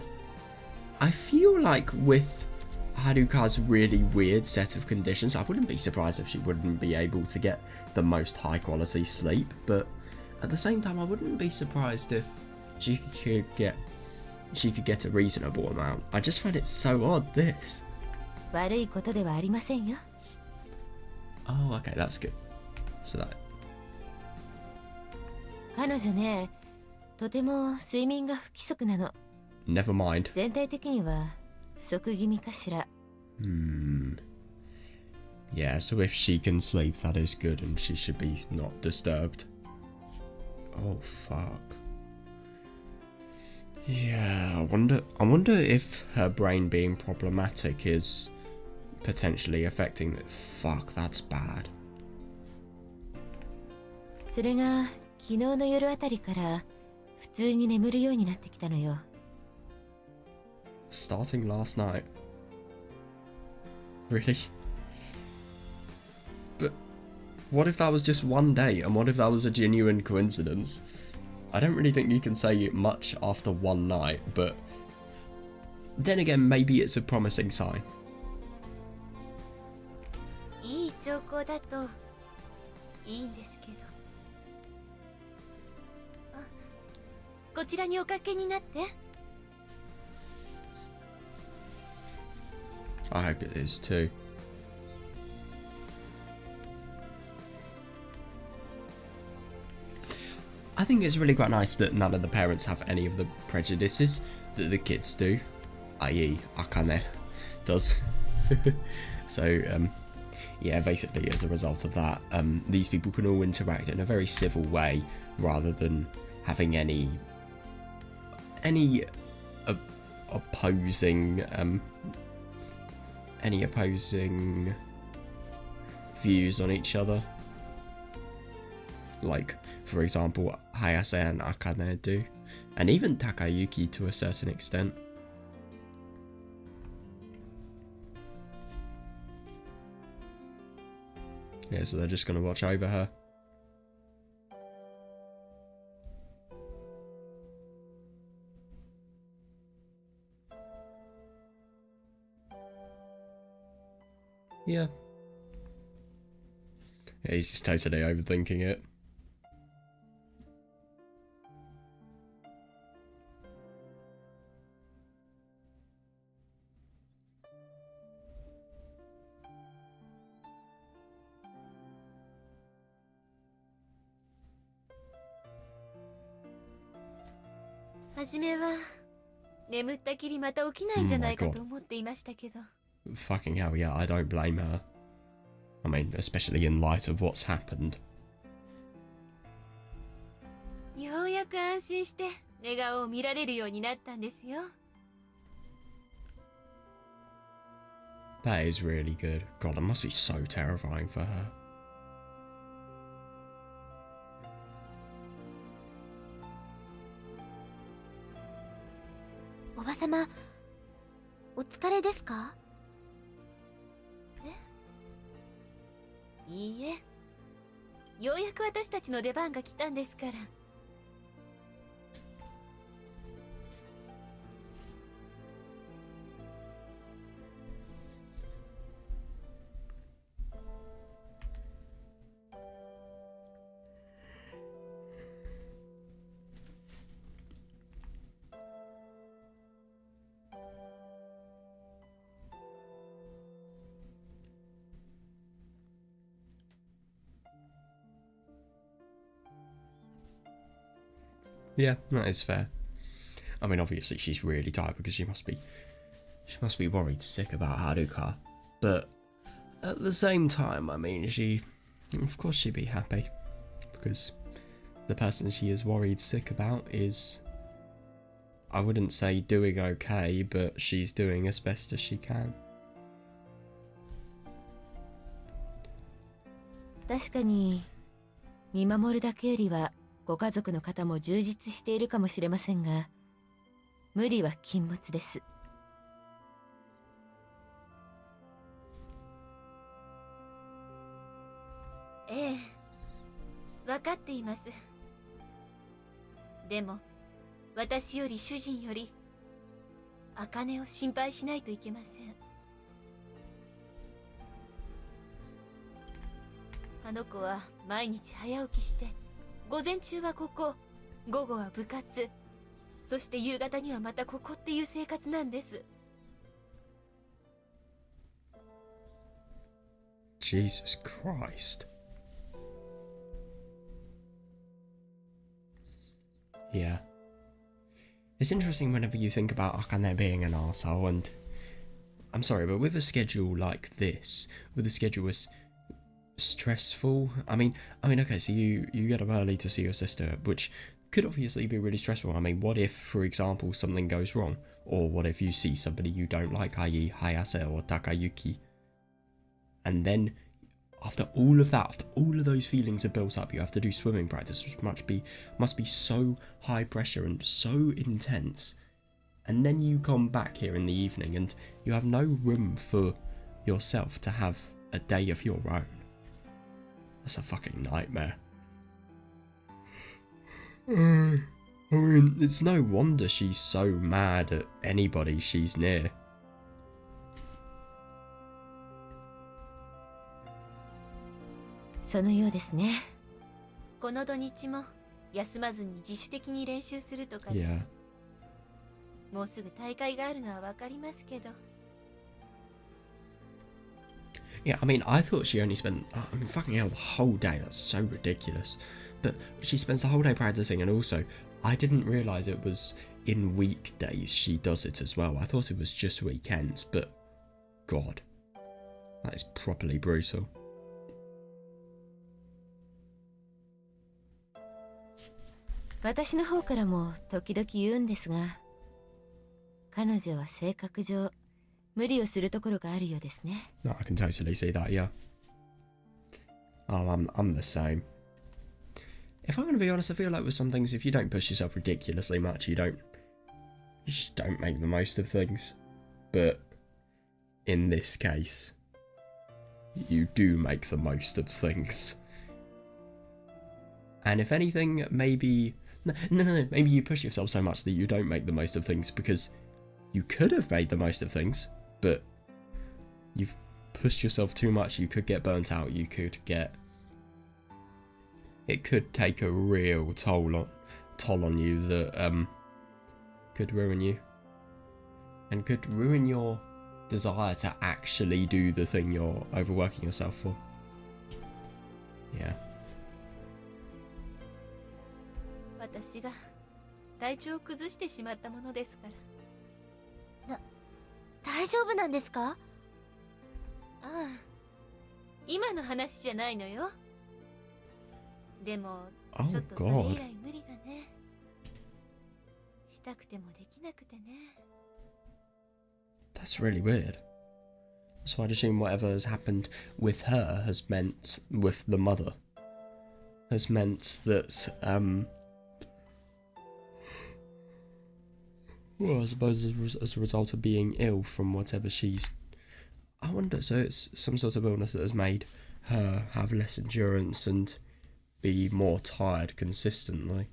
I feel like with Haruka's really weird set of conditions, I wouldn't be surprised if she wouldn't be able to get the most high quality sleep, but at the same time I wouldn't be surprised if she could get a reasonable amount. I just find it so odd, this. 悪いことではありませんよ。 Oh, okay, that's good. So that... 彼女ね、とても睡眠が不規則なの。 Never mind. 全体的には不足気味かしら。 Yeah, so if she can sleep, that is good, and she should be not disturbed. Oh, fuck. Yeah, I wonder if her brain being problematic is potentially affecting it. Fuck, that's bad. それが昨日の夜あたりから普通に眠るようになってきたのよ。 Starting last night. Really? But what if that was just one day, and what if that was a genuine coincidence? I don't really think you can say much after one night, but then again, maybe it's a promising sign. いい兆候だといいんですけど。あ、こちらにおかけになって。 I hope it is too. I think it's really quite nice that none of the parents have any of the prejudices that the kids do, i.e. Akane does. So, yeah, basically as a result of that, these people can all interact in a very civil way rather than having any opposing views on each other. Like, for example, Hayase and Akane do, and even Takayuki to a certain extent. Yeah, so they're just going to watch over her. Yeah. Yeah, he's just totally overthinking it.初めは眠ったきりまた起きないんじゃないかと思っていましたけど。 Fucking hell, yeah, I don't blame her. I mean, especially in light of what's happened. ようやく安心して寝顔を見られるようになったんですよ。 That is really good. God, that must be so terrifying for her. おばさま、お疲れですか？え？いいえ。ようやく私たちの出番が来たんですから。Yeah, that is fair. I mean, obviously she's really tired because she must be worried sick about Haruka. But at the same time, I mean, of course she'd be happy because the person she is worried sick about is, I wouldn't say doing okay, but she's doing as best as she can. 確かに見守るだけよりはご家族の方も充実しているかもしれませんが、無理は禁物です。ええ、分かっています。でも私より主人より茜を心配しないといけません。あの子は毎日早起きして、午前中はここ、午後は部活、そして夕方にはまたここっていう生活なんです。 Jesus Christ. Yeah. It's interesting whenever you think about Akane being an arsehole, and I'm sorry, but with a schedule like this, with a schedule as stressful, I mean, okay, so you get up early to see your sister, which could obviously be really stressful. I mean, what if, for example, something goes wrong? Or what if you see somebody you don't like, i.e. Hayase or Takayuki, and then after all of that, after all of those feelings are built up, you have to do swimming practice, which must be so high pressure and so intense. And then you come back here in the evening and you have no room for yourself to have a day of your own. That's a fucking nightmare. I mean, it's no wonder she's so mad at anybody she's near. そのようですね。この土日も休まずに自主的に練習するとかね。 Yeah. もうすぐ大会があるのはわかりますけど。 Yeah, I mean, I thought she only spent, I mean, fucking hell, the whole day. That's so ridiculous. But she spends the whole day practicing, and also, I didn't realise it was in weekdays she does it as well. I thought it was just weekends, but God, that is properly brutal. 私の方からも時々言うんですが、彼女は性格上無理をするところがあるようですね。 No, I can totally see that, yeah. Oh, I'm the same. If I'm going to be honest, I feel like with some things, if you don't push yourself ridiculously much, you just don't make the most of things. But in this case, you do make the most of things. And if anything, maybe... No, maybe you push yourself so much that you don't make the most of things because you could have made the most of things, but you've pushed yourself too much. You could get burnt out. You could get... It could take a real toll on you that could ruin you. And could ruin your desire to actually do the thing you're overworking yourself for. Yeah. 私が体調を崩してしまったものですから。大丈夫なんですか？ああ、今の話じゃないのよ。でも、ちょっとそれ以来無理がね。したくてもできなくてね。That's really weird. So I'd assume whatever has happened with her has meant, with the mother, has meant that, well, I suppose as a result of being ill from whatever she's... I wonder, so it's some sort of illness that has made her have less endurance and be more tired consistently.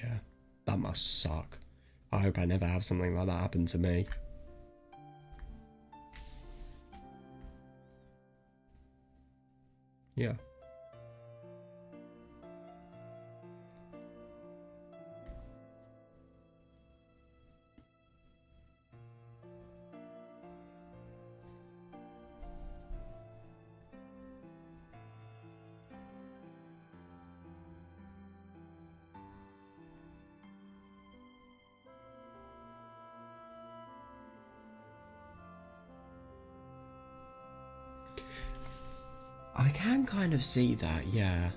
Yeah, that must suck. I hope I never have something like that happen to me. Yeah. I can kind of see that, yeah.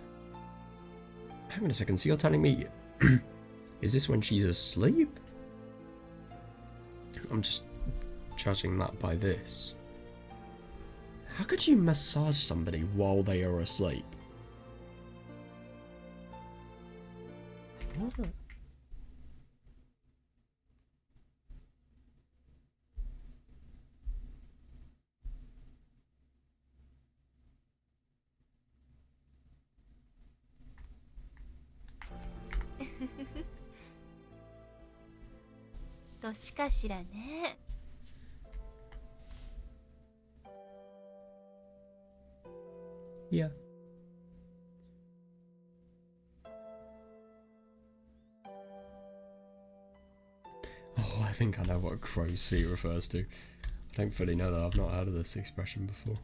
Hang on a second, so you're telling me... is this when she's asleep? I'm just judging that by this. How could you massage somebody while they are asleep? What? 年かしらね。Yeah. Oh, I think I know what crow's feet refers to. I don't fully know that. I've not heard of this expression before.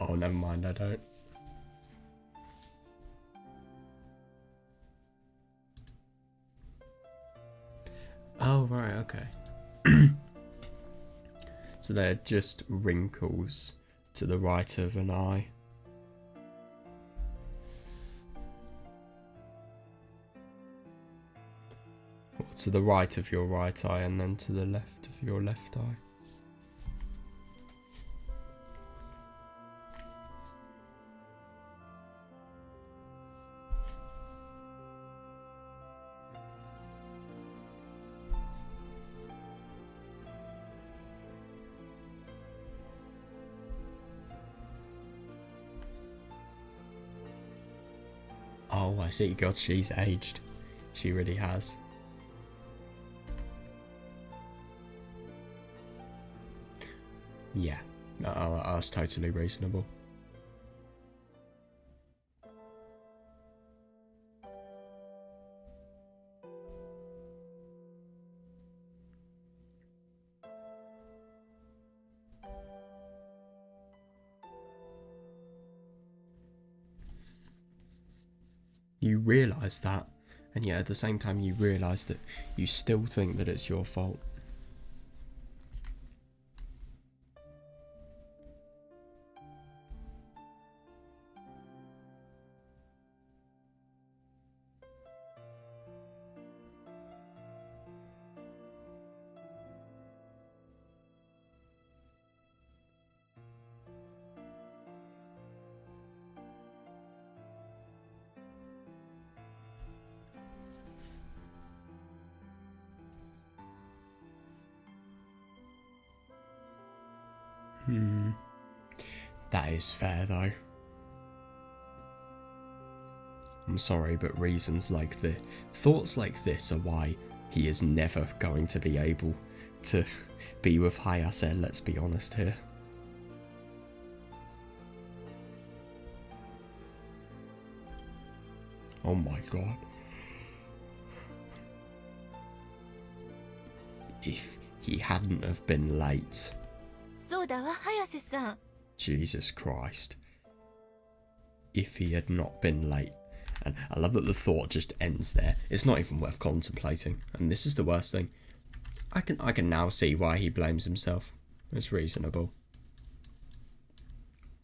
Oh, never mind, I don't. Oh, right, okay. So they're just wrinkles to the right of an eye. to the right of your right eye and then to the left of your left eye. Oh, I see. God, she's aged. She really has. Yeah, that's totally reasonable. You realise that, and yet at the same time you realise that you still think that it's your fault. That is fair though. I'm sorry, but thoughts like this are why he is never going to be able to be with Hayase, let's be honest here. Oh my god. If he hadn't have been late. そうだわ、早瀬さん。 Jesus Christ. If he had not been late. And I love that the thought just ends there. It's not even worth contemplating. And this is the worst thing. I can now see why he blames himself. It's reasonable.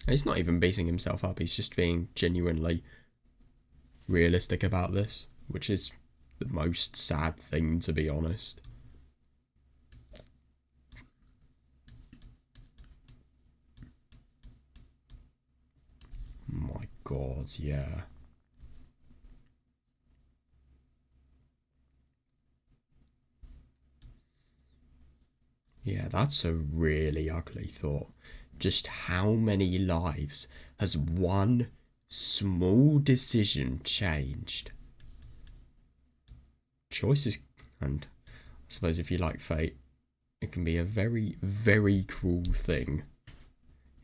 He's not even beating himself up. He's just being genuinely realistic about this, which is the most sad thing, to be honest. My god, yeah. Yeah, that's a really ugly thought. Just how many lives has one small decision changed? Choices, and I suppose if you like fate, it can be a very, very cruel thing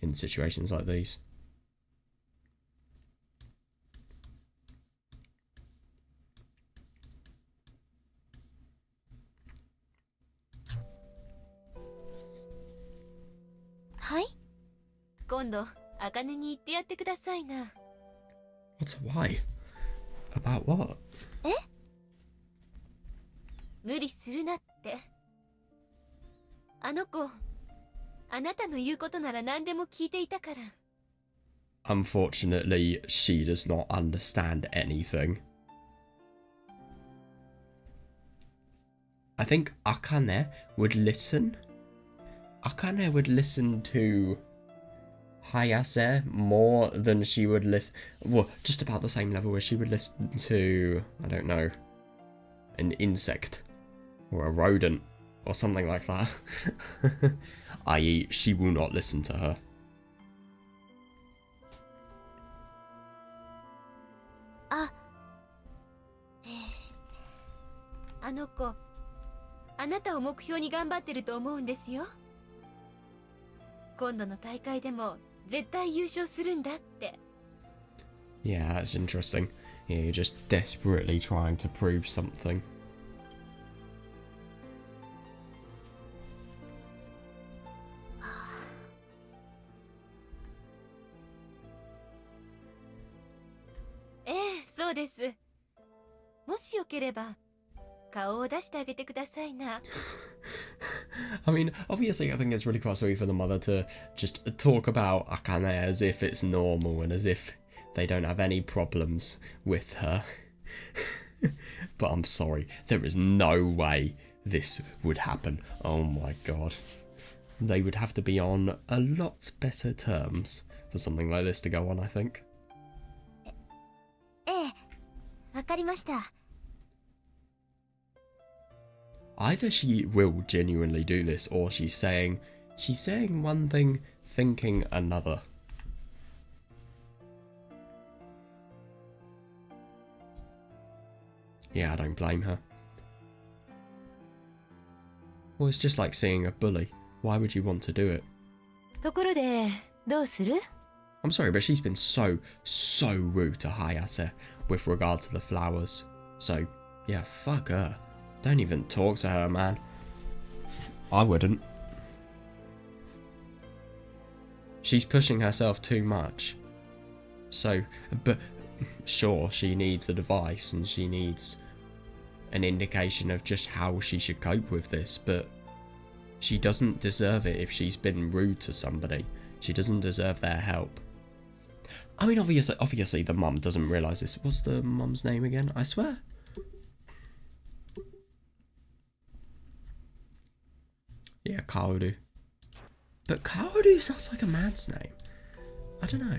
in situations like these.はい今度、茜に言ってやってくださいな。What's why? About what? え？無理するなって。あの子、あなたの言うことなら何でも聞いていたから。Unfortunately, she does not understand anything. I think Akane would listen. Akane would listen to Hayase more than she would listen... Well, just about the same level as she would listen to, I don't know, an insect or a rodent or something like that. I.e., she will not listen to her. あの子、あなたを目標に頑張ってると思うんですよ。今度の大会でも絶対優勝するんだって。Yeah, that's interesting. Yeah, you're just desperately trying to prove something. Eh, そうです。もしよければ顔を出してあげてくださいな。I mean, obviously I think it's really quite sweet for the mother to just talk about Akane as if it's normal and as if they don't have any problems with her. but I'm sorry. There is no way this would happen. Oh my god. They would have to be on a lot better terms for something like this to go on, I think. ええ、わかりました。 Either she will genuinely do this, or she's saying one thing, thinking another. Yeah, I don't blame her. Well, it's just like seeing a bully. Why would you want to do it? ところでどうする？ I'm sorry, but she's been so rude to Hayase with regard to the flowers. So, yeah, fuck her. Don't even talk to her, man. I wouldn't. She's pushing herself too much. So, but sure, she needs a device and she needs an indication of just how she should cope with this, but she doesn't deserve it if she's been rude to somebody. She doesn't deserve their help. I mean, obviously the mum doesn't realise this. What's the mum's name again? I swear. Yeah, Kaoru. But Kaoru sounds like a man's name. I don't know.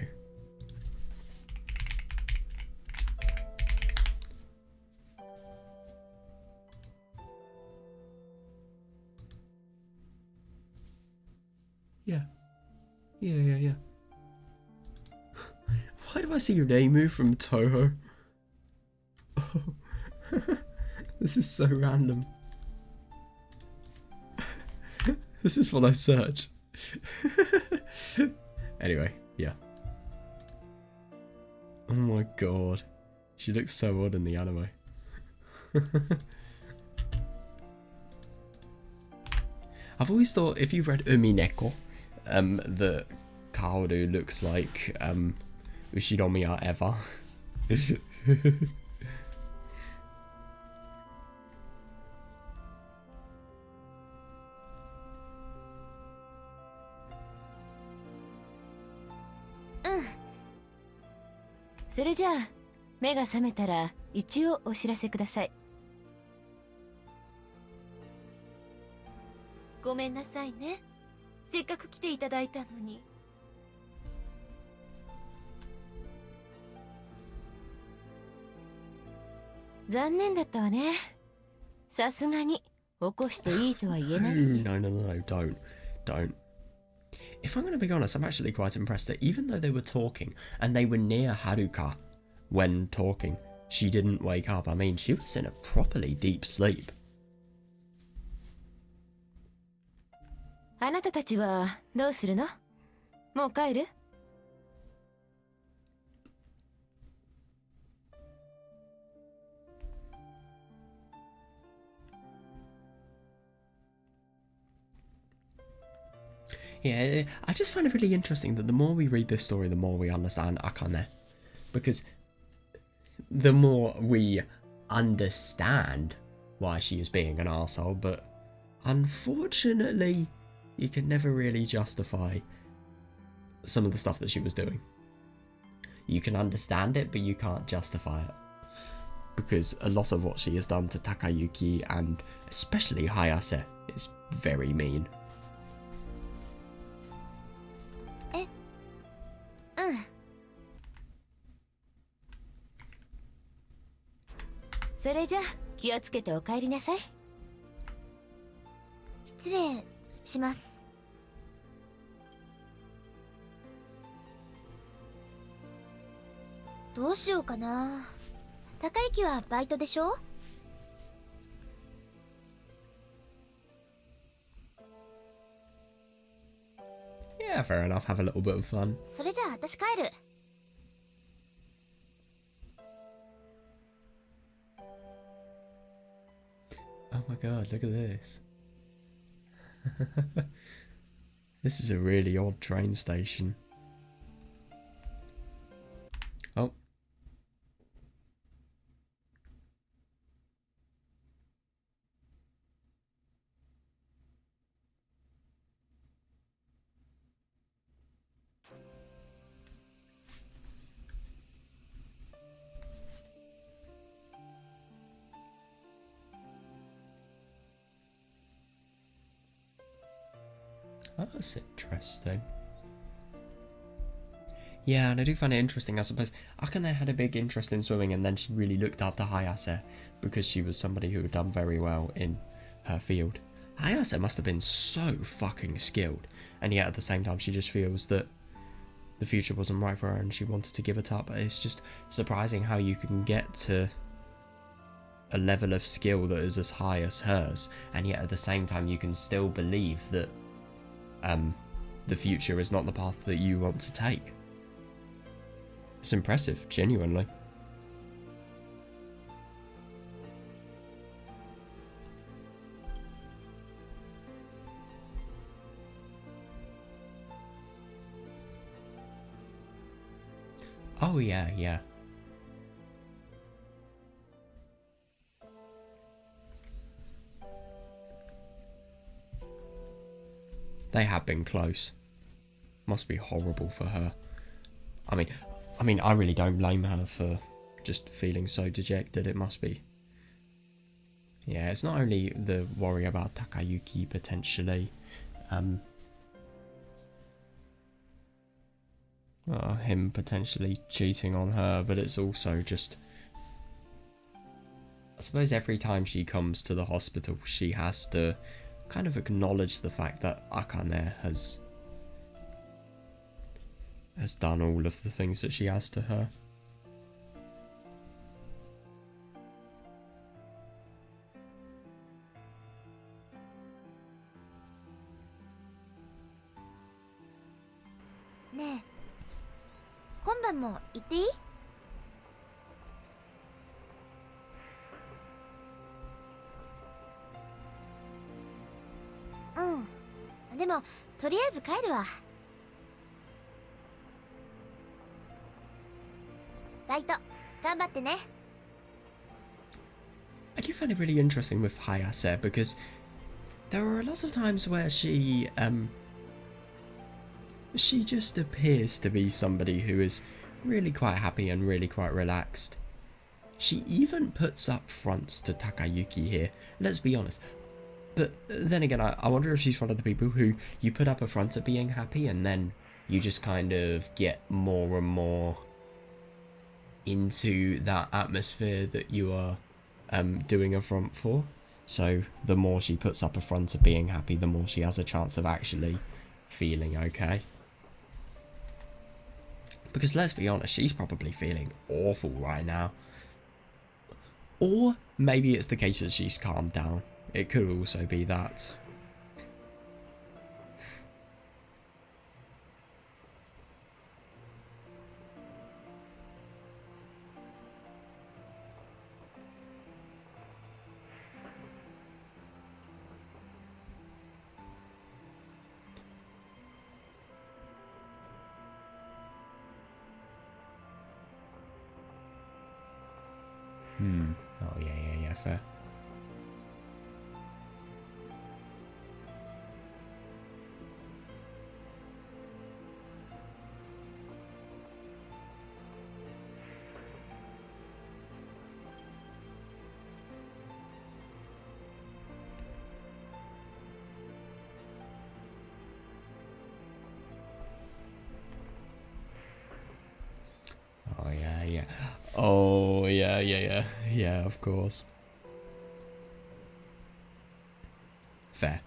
Yeah. Yeah. Why do I see your name move from Toho? Oh. This is so random. This is what I search. Anyway, yeah. Oh my god. She looks so odd in the anime. I've always thought if you've read Umineko, that Kaoru looks like Ushinomiya Eva. Mm. それじゃあ目が覚めたら一応お知らせください。ごめんなさいね。せっかく来ていただいたのに。残念だったわね。さすがに起こしていいとは言えないし。No, don't. If I'm going to be honest, I'm actually quite impressed that even though they were talking and they were near Haruka when talking, she didn't wake up. I mean, she was in a properly deep sleep. あなたたちはどうするの？もう帰る？ Yeah, I just find it really interesting that the more we read this story, the more we understand Akane. Because the more we understand why she is being an arsehole, but unfortunately, you can never really justify some of the stuff that she was doing. You can understand it, but you can't justify it. Because a lot of what she has done to Takayuki and especially Hayase is very mean. それじゃ気をつけてお帰りなさい。失礼します。どうしようかな。高之はバイトでしょ？Yeah, fair enough. Have a little bit of fun. それじゃあ私帰る。Oh my god, look at this. This is a really odd train station. Oh. That's interesting. Yeah, and I do find it interesting, I suppose. Akane had a big interest in swimming, and then she really looked after Hayase because she was somebody who had done very well in her field. Hayase must have been so fucking skilled, and yet at the same time she just feels that the future wasn't right for her and she wanted to give it up. It's just surprising how you can get to a level of skill that is as high as hers, and yet at the same time you can still believe that the future is not the path that you want to take. It's impressive, genuinely. Oh yeah, yeah. They have been close. Must be horrible for her. I mean, I really don't blame her for just feeling so dejected. It must be. Yeah, it's not only the worry about Takayuki potentially. Him potentially cheating on her, but it's also just, I suppose every time she comes to the hospital she has to kind of acknowledge the fact that Akane has done all of the things that she has to her. I do find it really interesting with Hayase because there are a lot of times where she just appears to be somebody who is really quite happy and really quite relaxed. She even puts up fronts to Takayuki here, let's be honest. But then again, I wonder if she's one of the people who you put up a front at being happy and then you just kind of get more and more into that atmosphere that you are doing a front for. So the more she puts up a front of being happy, the more she has a chance of actually feeling okay. Because let's be honest, she's probably feeling awful right now. Or maybe it's the case that she's calmed down. It could also be that. Oh yeah, fair. Oh yeah. Oh yeah, of course. Fair.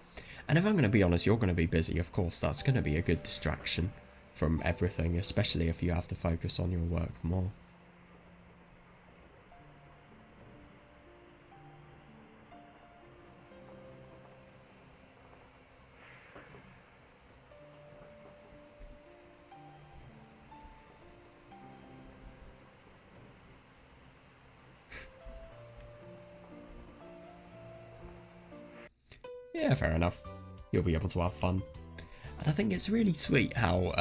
And if I'm going to be honest, you're going to be busy, of course. That's going to be a good distraction from everything, especially if you have to focus on your work more. Yeah, fair enough. You'll be able to have fun. And I think it's really sweet how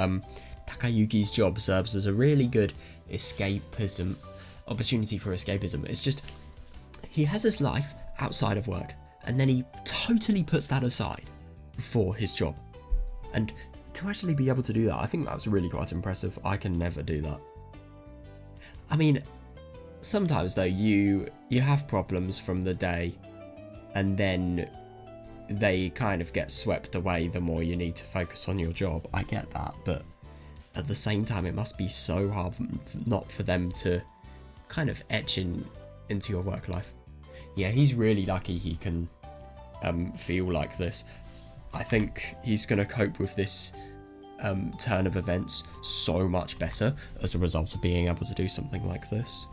Takayuki's job serves as a really good opportunity for escapism. It's just, he has his life outside of work, and then he totally puts that aside for his job. And to actually be able to do that, I think that's really quite impressive. I can never do that. I mean, sometimes though, you have problems from the day, and then they kind of get swept away the more you need to focus on your job. I get that, but at the same time, it must be so hard not for them to kind of etch into your work life. Yeah, he's really lucky he can feel like this. I think he's going to cope with this turn of events so much better as a result of being able to do something like this.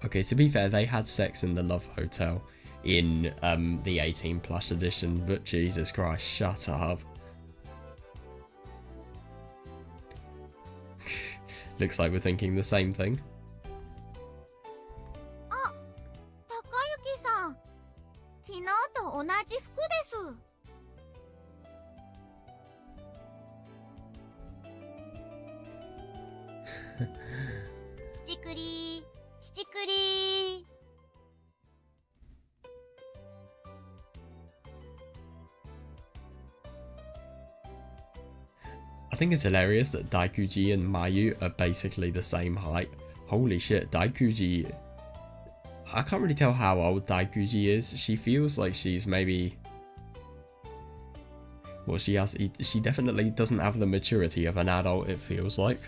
Okay, to be fair, they had sex in the Love Hotel in the 18 plus edition, but Jesus Christ, shut up. Looks like we're thinking the same thing. Ah, Takayuki-san. 昨日と同じ服です。父くり、父くり。I think it's hilarious that Daikuji and Mayu are basically the same height. Holy shit, Daikuji... I can't really tell how old Daikuji is. She feels like she's maybe... Well, she definitely doesn't have the maturity of an adult, it feels like.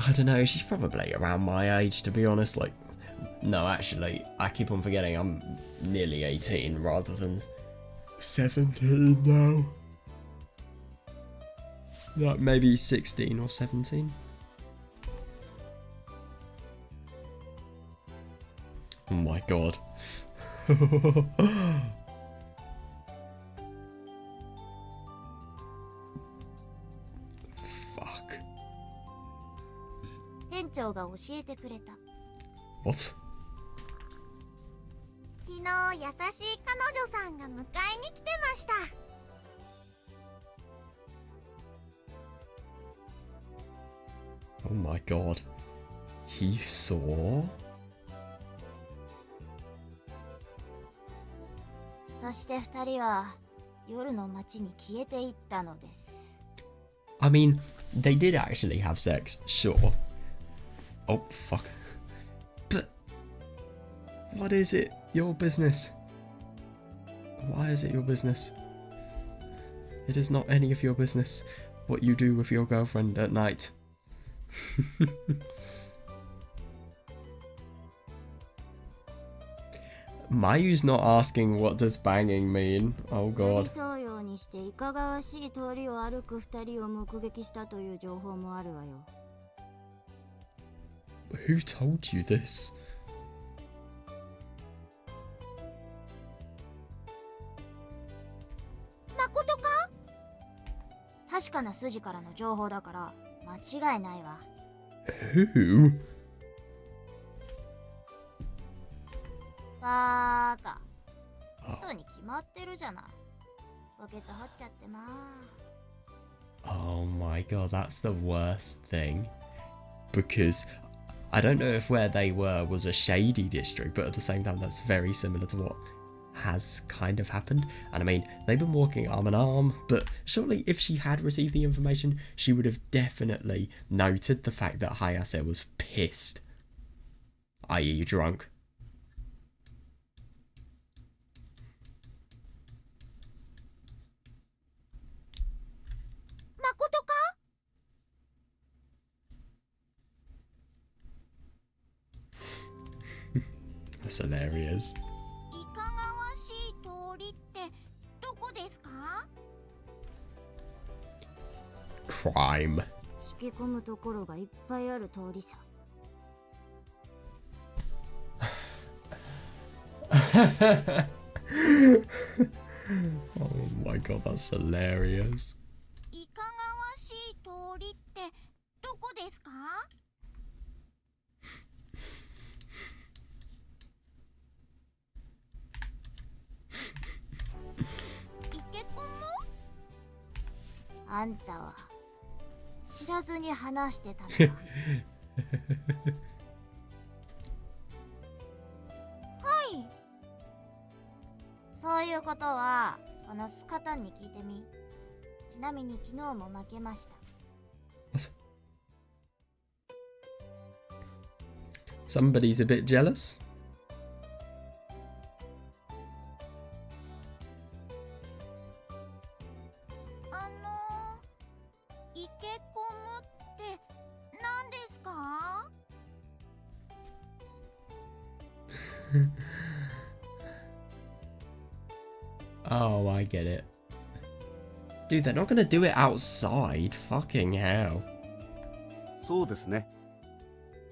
I don't know, she's probably around my age, to be honest. Like, no, actually, I keep on forgetting I'm nearly 18 rather than 17 now. Like maybe 16 or 17. Oh my god. Fuck. 店長が教えてくれた。What? 昨日優しい彼女さんが迎えに来てました。Oh my god. He saw? そして二人は夜の街に消えていったのです。I mean, they did actually have sex, sure. Oh, fuck. But... what is it your business? Why is it your business? It is not any of your business what you do with your girlfriend at night. Mayu's not asking what does banging mean. Oh god. Who told you this? 誠か？確かな筋からの情報だから間違いないわ。Who? バーカ。嘘に決まってるじゃない。バケツ掘っちゃってまー。Oh my god, that's the worst thing. Because I don't know if where they were was a shady district, but at the same time that's very similar to what has kind of happened. And I mean, they've been walking arm in arm, but surely if she had received the information, she would have definitely noted the fact that Hayase was pissed. I.e. drunk. That's hilarious. いかがわしい通りってどこですか？ Crime. しけ込むところがいっぱいある通りさ。Oh my god, that's hilarious. いかがわしい通りってどこですか？あんたは知らずに話してたのか。はい。そういうことはこのスカタンに聞いてみ。ちなみに昨日も負けました。 What? Somebody's a bit jealous. イケコムって何ですか？ Oh, I get it. Dude, they're not gonna do it outside. Fucking hell. そうですね。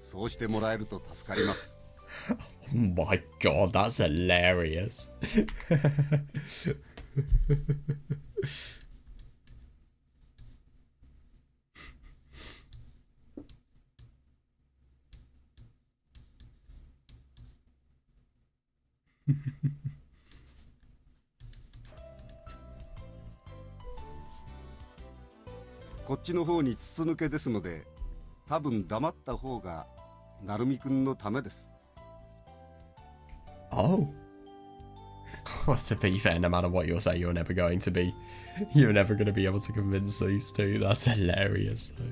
そうしてもらえると助かります。Oh my god, that's hilarious. .こっちの方に筒抜けですので、多分黙った方が成美くんのためです。Oh. Well, to be fair, no matter what you'll say, you're never going to be able to convince these two. That's hilarious, though. .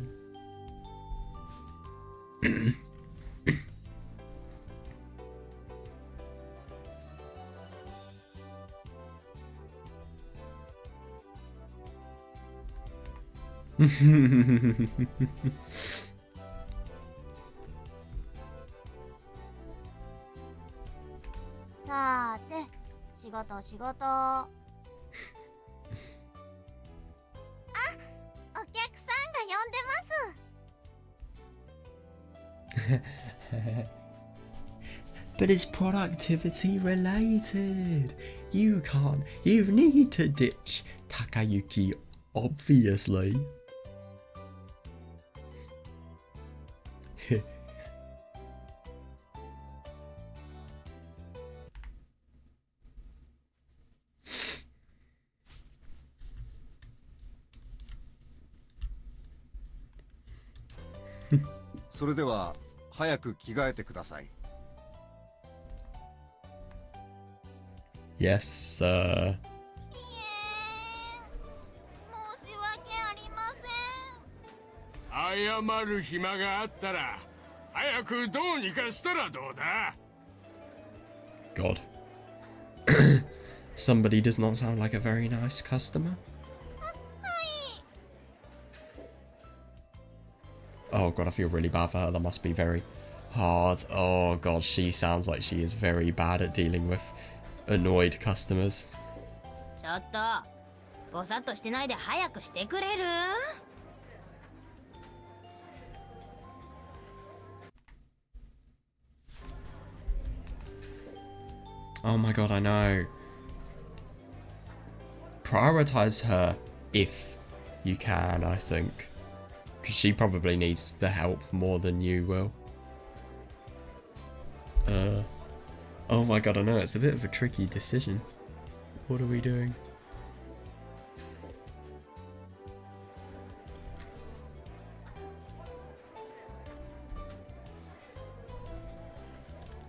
さーて、仕事仕事。あ、お客さんが呼んでます。 But it's productivity related. You need to ditch Takayuki, obviously. それでは早く着替えてください。Yes, sir. 申し訳ありません。謝る暇があったら早くどうにかしたらどうだ。 God. Somebody does not sound like a very nice customer. Oh god, I feel really bad for her. That must be very hard. Oh god, she sounds like she is very bad at dealing with annoyed customers. ちょっと、ぼさっとしてないで早くしてくれる？ Oh my god, I know. Prioritize her if you can, I think. Because she probably needs the help more than you will. Oh my god, I know, it's a bit of a tricky decision. What are we doing?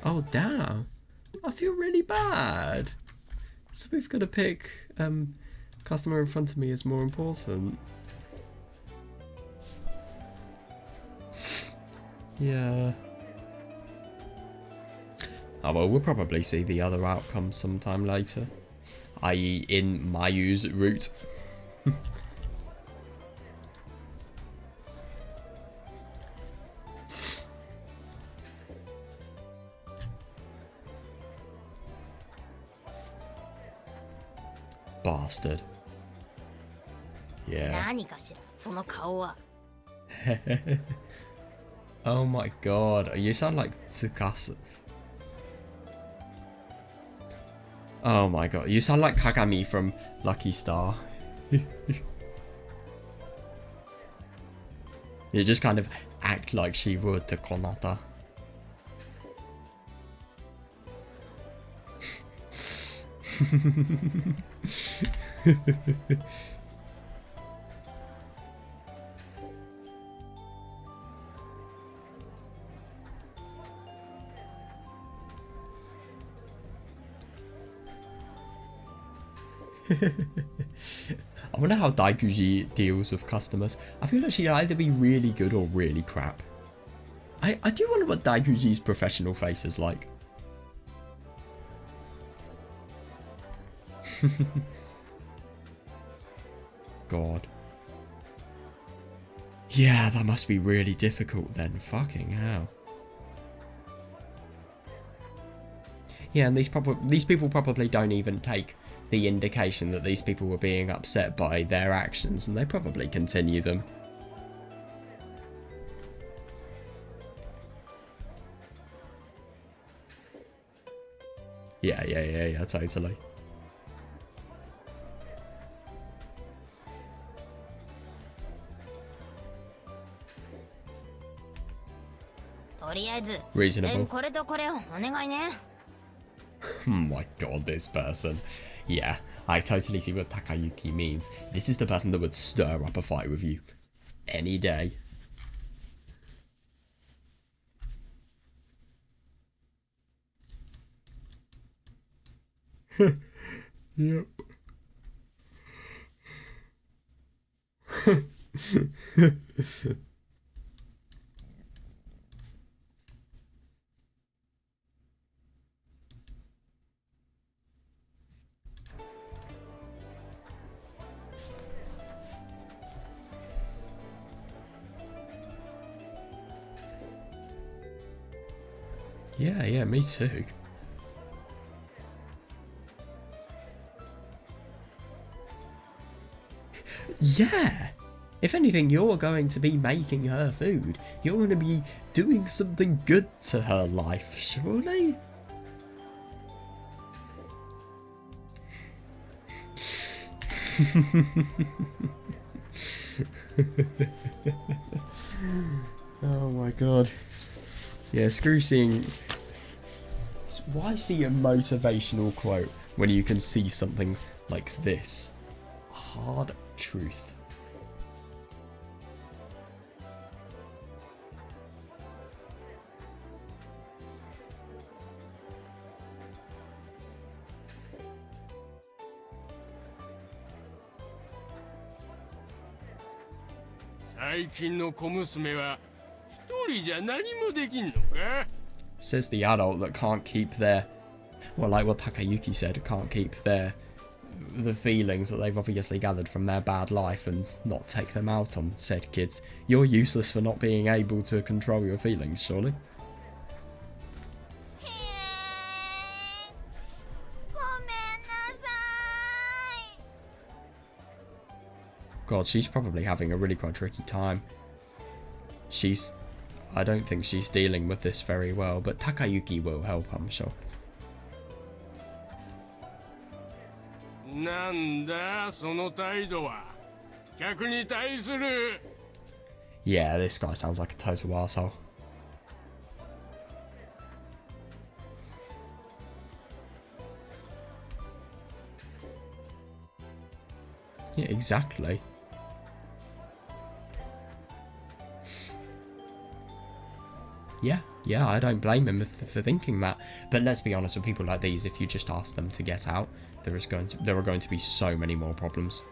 Oh damn. I feel really bad. So we've got to pick customer in front of me is more important. Yeah. Oh well, we'll probably see the other outcome sometime later. I.e. in Mayu's route. Bastard. Yeah. 何かしら、その顔は。Oh my god, you sound like Tsukasa. Oh my god, you sound like Kagami from Lucky Star. You just kind of act like she would to Konata. I wonder how Daikuji deals with customers. I feel like she'd either be really good or really crap. I do wonder what Daikuji's professional face is like. God. Yeah, that must be really difficult then. Fucking hell. Yeah, and these people probably don't even take the indication that these people were being upset by their actions, and they probably continue them. Yeah, totally. Reasonable. Oh my god, this person. Yeah, I totally see what Takayuki means. This is the person that would stir up a fight with you. Any day. Yep. Yeah, me too. Yeah! If anything, you're going to be making her food. You're going to be doing something good to her life, surely? Oh my god. Yeah, screw seeing... Why see a motivational quote when you can see something like this? Hard truth. Says the adult that can't keep their, well, like what Takayuki said, can't keep the feelings that they've obviously gathered from their bad life and not take them out on said kids. You're useless for not being able to control your feelings, surely. God, she's probably having a really quite tricky time. I don't think she's dealing with this very well, but Takayuki will help, I'm sure. Yeah, this guy sounds like a total arsehole. Yeah, exactly. Yeah, I don't blame him for thinking that. But let's be honest, with people like these, if you just ask them to get out, there are going to be so many more problems.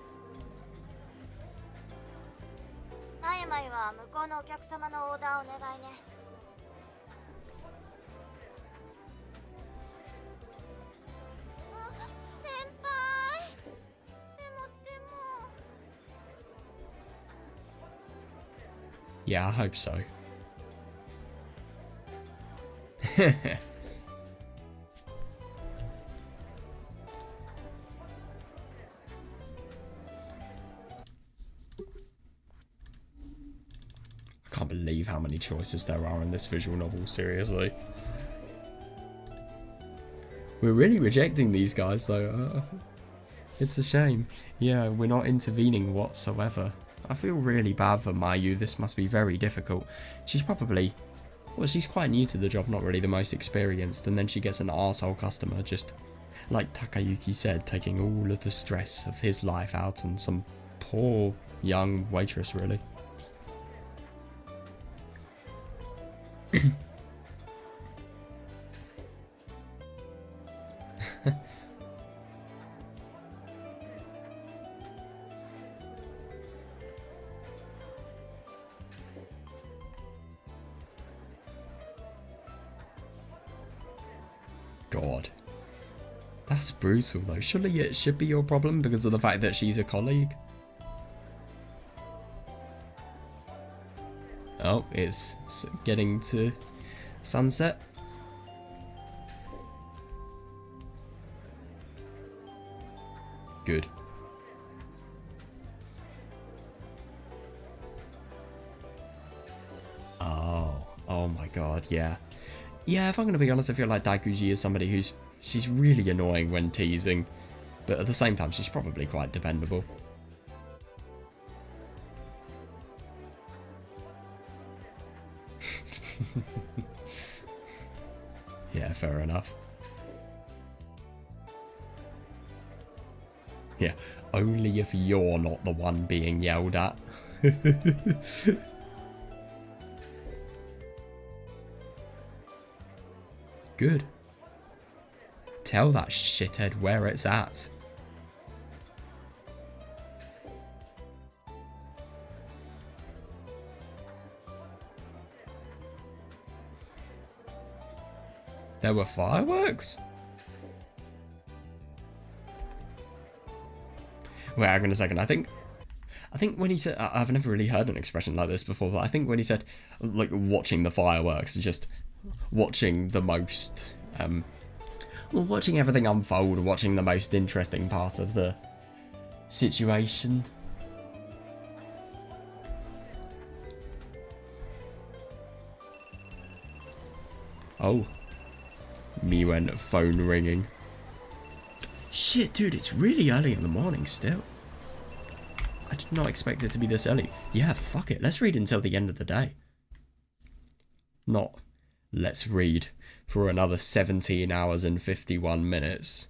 Yeah, I hope so. I can't believe how many choices there are in this visual novel, seriously. We're really rejecting these guys though. It's a shame. Yeah, we're not intervening whatsoever. I feel really bad for Mayu. This must be very difficult. She's probably... Well, she's quite new to the job, not really the most experienced, and then she gets an arsehole customer, just like Takayuki said, taking all of the stress of his life out on some poor young waitress, really. god. That's brutal though. Surely it should be your problem because of the fact that she's a colleague. Oh, it's getting to sunset. Good. Oh my god, yeah. Yeah, if I'm gonna be honest, I feel like Daikuji is somebody she's really annoying when teasing, but at the same time, she's probably quite dependable. Yeah, fair enough. Yeah, only if you're not the one being yelled at. Good. Tell that shithead where it's at. There were fireworks? Wait, hang on a second. I think when he said, I've never really heard an expression like this before, but I think when he said, like, watching the fireworks, just watching the most, watching everything unfold, watching the most interesting part of the situation. Oh. Me went phone ringing. Shit, dude, it's really early in the morning still. I did not expect it to be this early. Yeah, fuck it. Let's read until the end of the day. Not, let's read for another 17 hours and 51 minutes.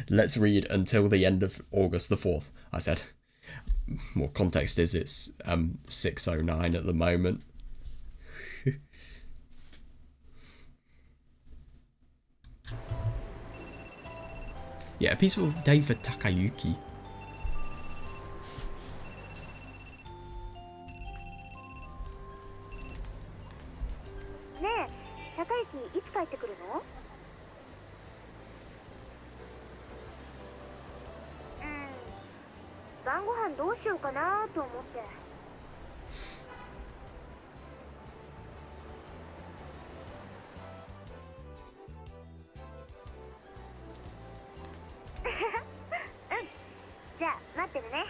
Let's read until the end of August the 4th, I said. More context is it's 6:09 at the moment. Yeah, a peaceful day for Takayuki. Takayuki, いつ帰ってくるの? 晩ご飯どうしようかなと思って。じゃあ待ってるね。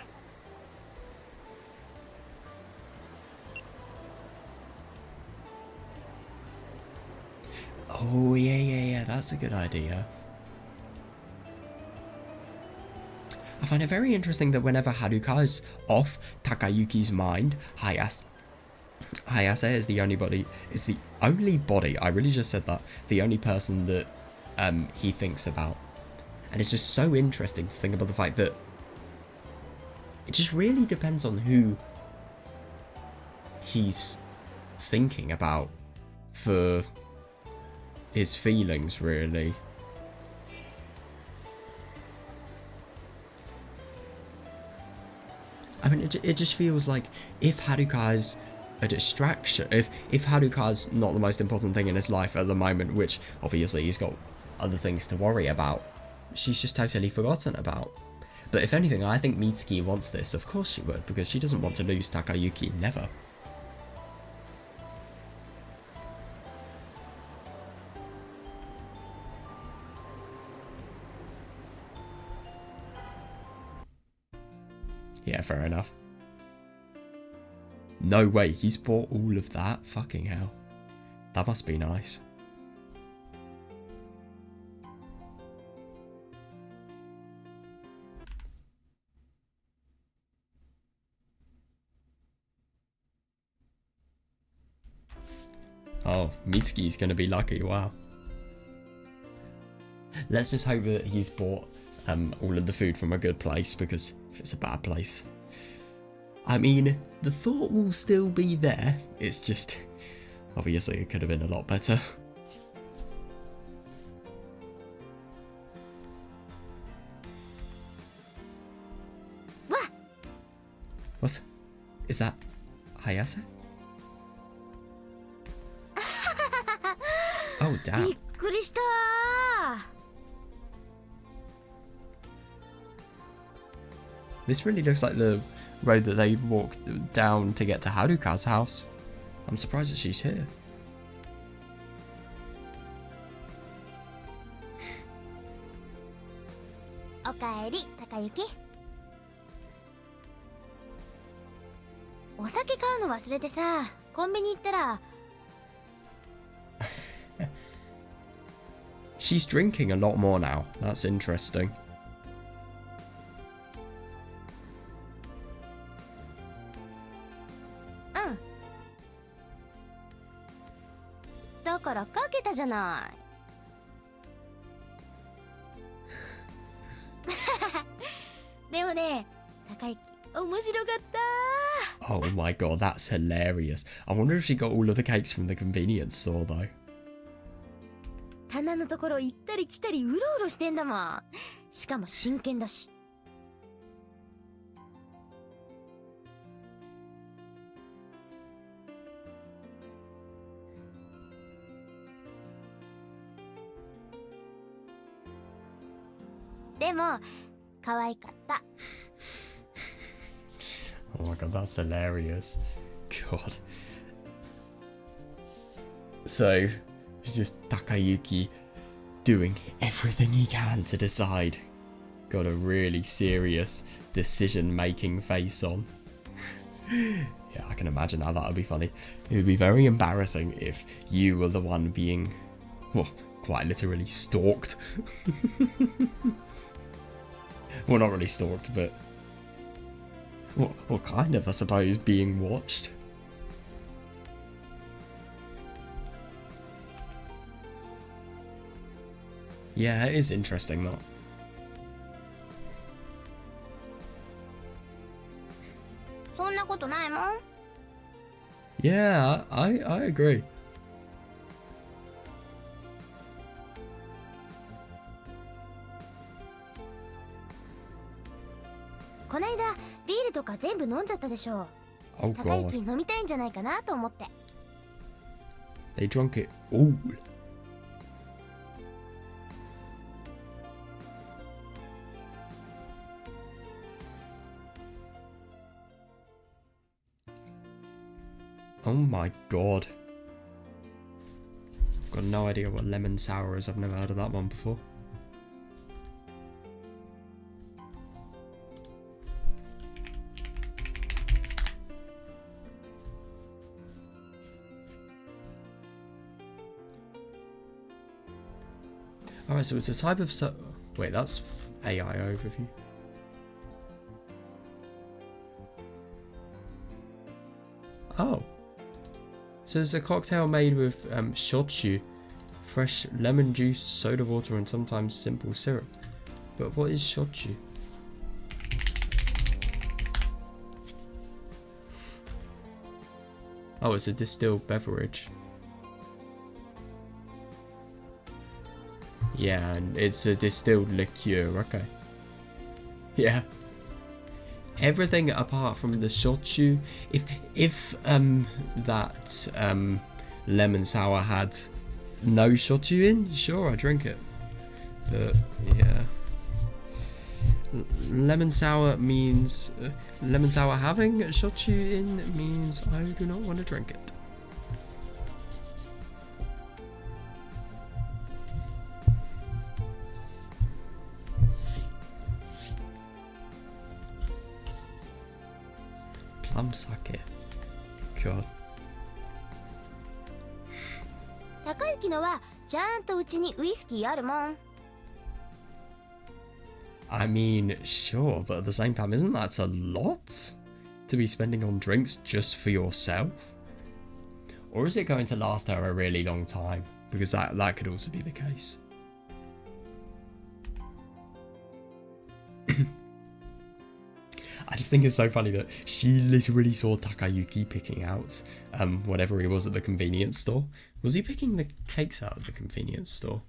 Oh, yeah, that's a good idea. I find it very interesting that whenever Haruka is off Takayuki's mind, Hayase is the only body, I really just said that, the only person that he thinks about. And it's just so interesting to think about the fact that it just really depends on who he's thinking about for his feelings, really. I mean, it just feels like if Haruka is a distraction, if Haruka's not the most important thing in his life at the moment, which obviously he's got other things to worry about, she's just totally forgotten about. But if anything, I think Mitsuki wants this. Of course she would, because she doesn't want to lose Takayuki, never. Yeah, fair enough. No way, he's bought all of that? Fucking hell. That must be nice. Oh, Mitsuki's gonna be lucky, wow. Let's just hope that he's bought all of the food from a good place, because if it's a bad place, I mean, the thought will still be there, it's just, obviously it could have been a lot better. What? Is that Hayase? Oh, damn. びっくりした This really looks like the road that they walked down to get to Haruka's house. I'm surprised that she's here. Okaeri, Takayuki. お酒買うの忘れてさ、コンビニ行ったら。She's drinking a lot more now. That's interesting. うん。だからかけたじゃない。でもね、高雪、面白かった。Oh my god, that's hilarious. I wonder if she got all of the cakes from the convenience store though. 棚のところ行ったり来たりうろうろしてんだもん。しかも真剣だし。でも可愛かった。Oh my god, that's hilarious. God. So, it's just Takayuki doing everything he can to decide. Got a really serious decision-making face on. Yeah, I can imagine how that would be funny. It would be very embarrassing if you were the one being, well, quite literally stalked. Well, not really stalked, but... Well, kind of, I suppose, being watched. Yeah, it is interesting, that. Yeah, I agree. こないだビールとか全部飲んじゃったでしょ。Oh 高 god. 雪飲みたいんじゃないかなと思って。They drunk it all. Oh my god. I've got no idea what lemon sour is. I've never heard of that one before. Alright, so it's a type of wait, that's AI overview. Oh. So it's a cocktail made with shochu, fresh lemon juice, soda water, and sometimes simple syrup. But what is shochu? Oh, it's a distilled beverage. Yeah, and it's a distilled liqueur, okay. Yeah. Everything apart from the shochu. If that lemon sour had no shochu in, sure, I drink it. But yeah. Lemon sour means lemon sour having shochu in means I do not want to drink it. Plum sake. God. 高雪のはちゃんとうちにウイスキーあるもん。I mean, sure, but at the same time, isn't that a lot to be spending on drinks just for yourself? Or is it going to last her a really long time? Because that could also be the case. I just think it's so funny that she literally saw Takayuki picking out whatever he was at the convenience store. Was he picking the cakes out of the convenience store?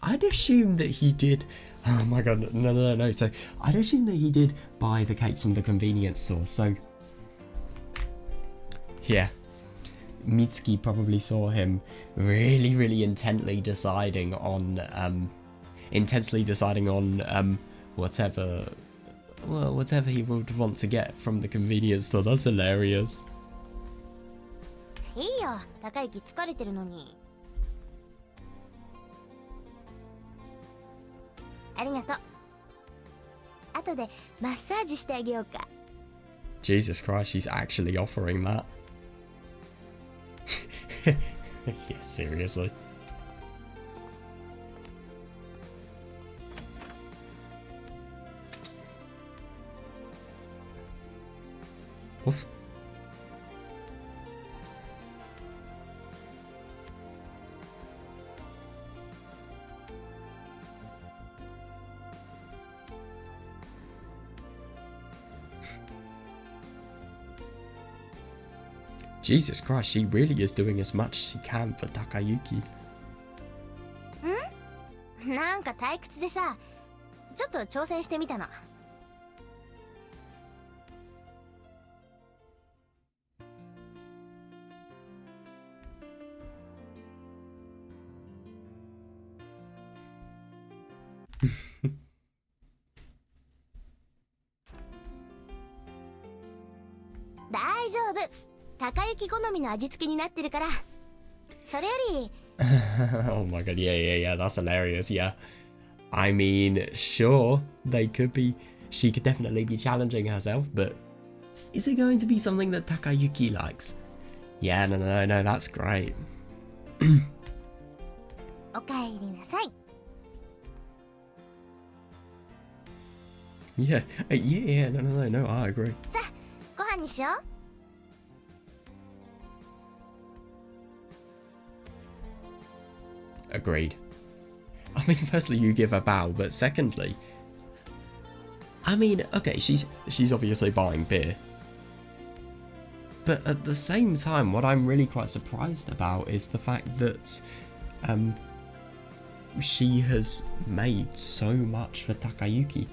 I'd assume that he did. Oh my god, no. So I'd assume that he did buy the cakes from the convenience store. So yeah, Mitsuki probably saw him really intensely deciding on whatever he would want to get from the convenience store. That's hilarious. いいよ、高之疲れてるのに。ありがとう。後でマッサージしてあげようか。Jesus Christ, she's actually offering that. Yeah, seriously. What? Jesus Christ, she really is doing as much as she can for Takayuki. なんか退屈でさ、ちょっと挑戦してみたの。大丈夫。高雪好みの味付けになってるから。それより。Oh my god, yeah, that's hilarious, yeah. I mean, sure, they could be, she could definitely be challenging herself, but is it going to be something that Takayuki likes? Yeah, no, that's great. おかえりなさい。Yeah, no, I agree. さあ、ご飯にしよう。Agreed. I mean, firstly, you give a bow, but secondly, I mean, okay, she's obviously buying beer. But at the same time, what I'm really quite surprised about is the fact that she has made so much for Takayuki.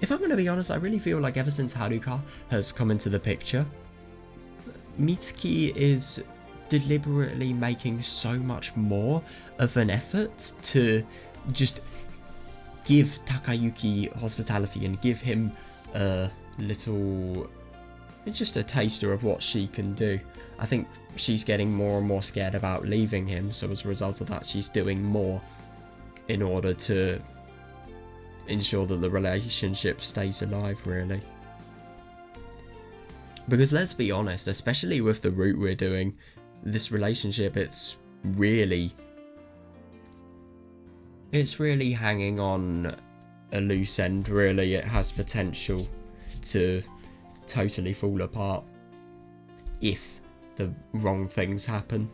If I'm going to be honest, I really feel like ever since Haruka has come into the picture, Mitsuki is deliberately making so much more of an effort to just give Takayuki hospitality and give him a little, just a taster of what she can do. I think she's getting more and more scared about leaving him, so as a result of that she's doing more in order to ensure that the relationship stays alive, really. Because let's be honest, especially with the route we're doing, this relationship, it's really hanging on a loose end, really. It has potential to totally fall apart if the wrong things happen.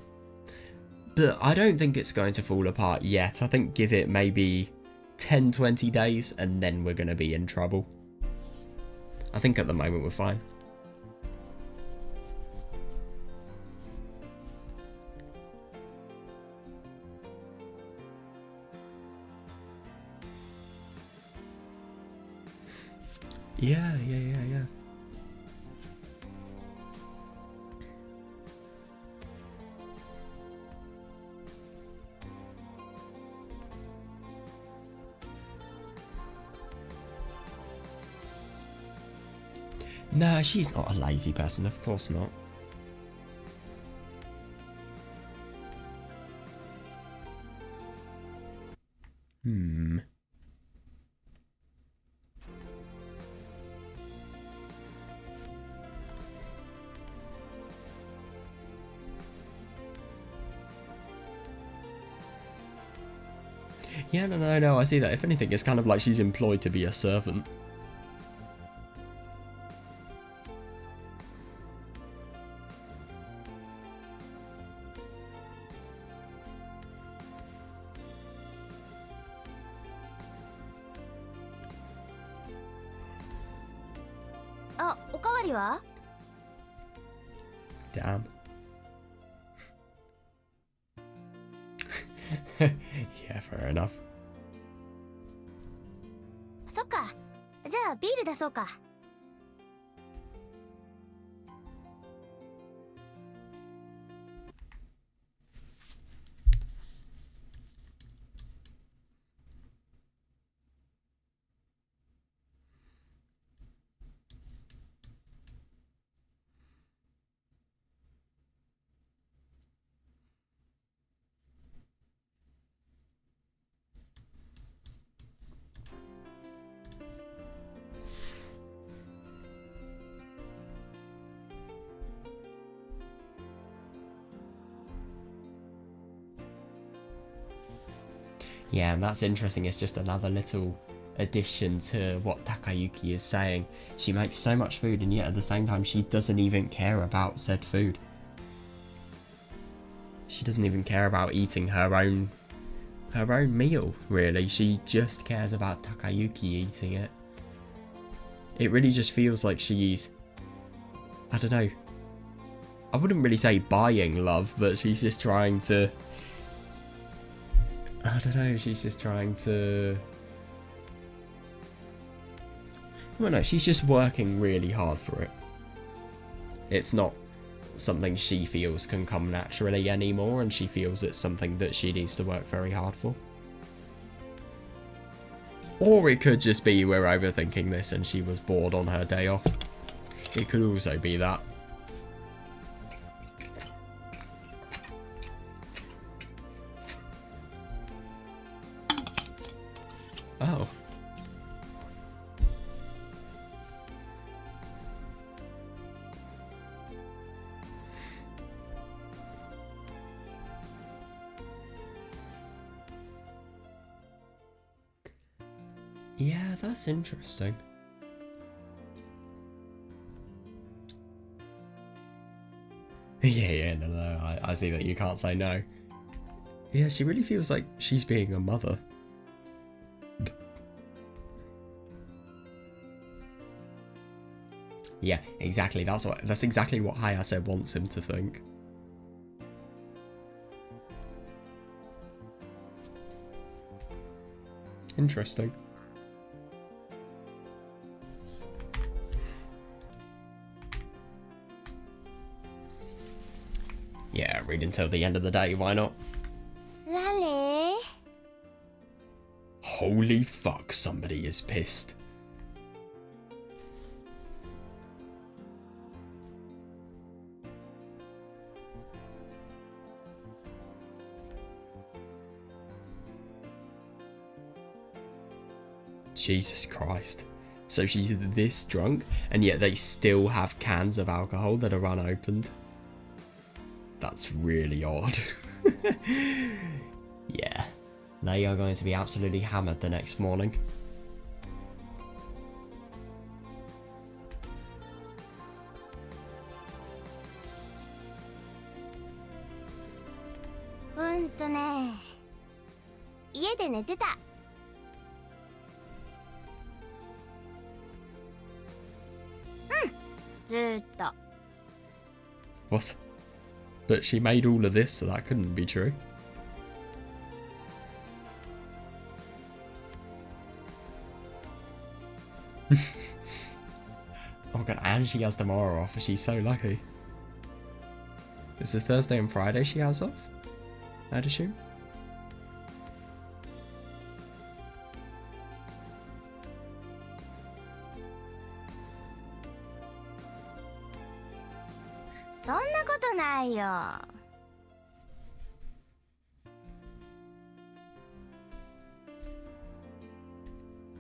But I don't think it's going to fall apart yet. I think give it maybe 10-20 days and then we're going to be in trouble. I think at the moment we're fine. Yeah. No, she's not a lazy person, of course not. Yeah, no, I see that. If anything, it's kind of like she's employed to be a servant. Ah, おかわりは? Damn. Yeah, fair enough. あビール出そうか。Yeah, and that's interesting. It's just another little addition to what Takayuki is saying. She makes so much food, and yet at the same time she doesn't even care about said food. She doesn't even care about eating her own meal, really. She just cares about Takayuki eating it. It really just feels like she's, I don't know, I wouldn't really say buying love, but she's just trying to, I don't know, she's just trying to, well, no, she's just working really hard for it. It's not something she feels can come naturally anymore, and she feels it's something that she needs to work very hard for. Or it could just be we're overthinking this and she was bored on her day off. It could also be that. Oh. Yeah, that's interesting. Yeah, no, I see that you can't say no. Yeah, she really feels like she's being a mother. Yeah, exactly. That's exactly what Hayase wants him to think. Interesting. Yeah, read until the end of the day, why not? Lale? Holy fuck, somebody is pissed. Jesus Christ. So she's this drunk, and yet they still have cans of alcohol that are unopened? That's really odd. Yeah. They are going to be absolutely hammered the next morning. Ne. 家で寝てた。ずーっと。 What? But she made all of this, so that couldn't be true. Oh my god, and she has tomorrow off. She's so lucky. Is it Thursday and Friday she has off? I'd assume.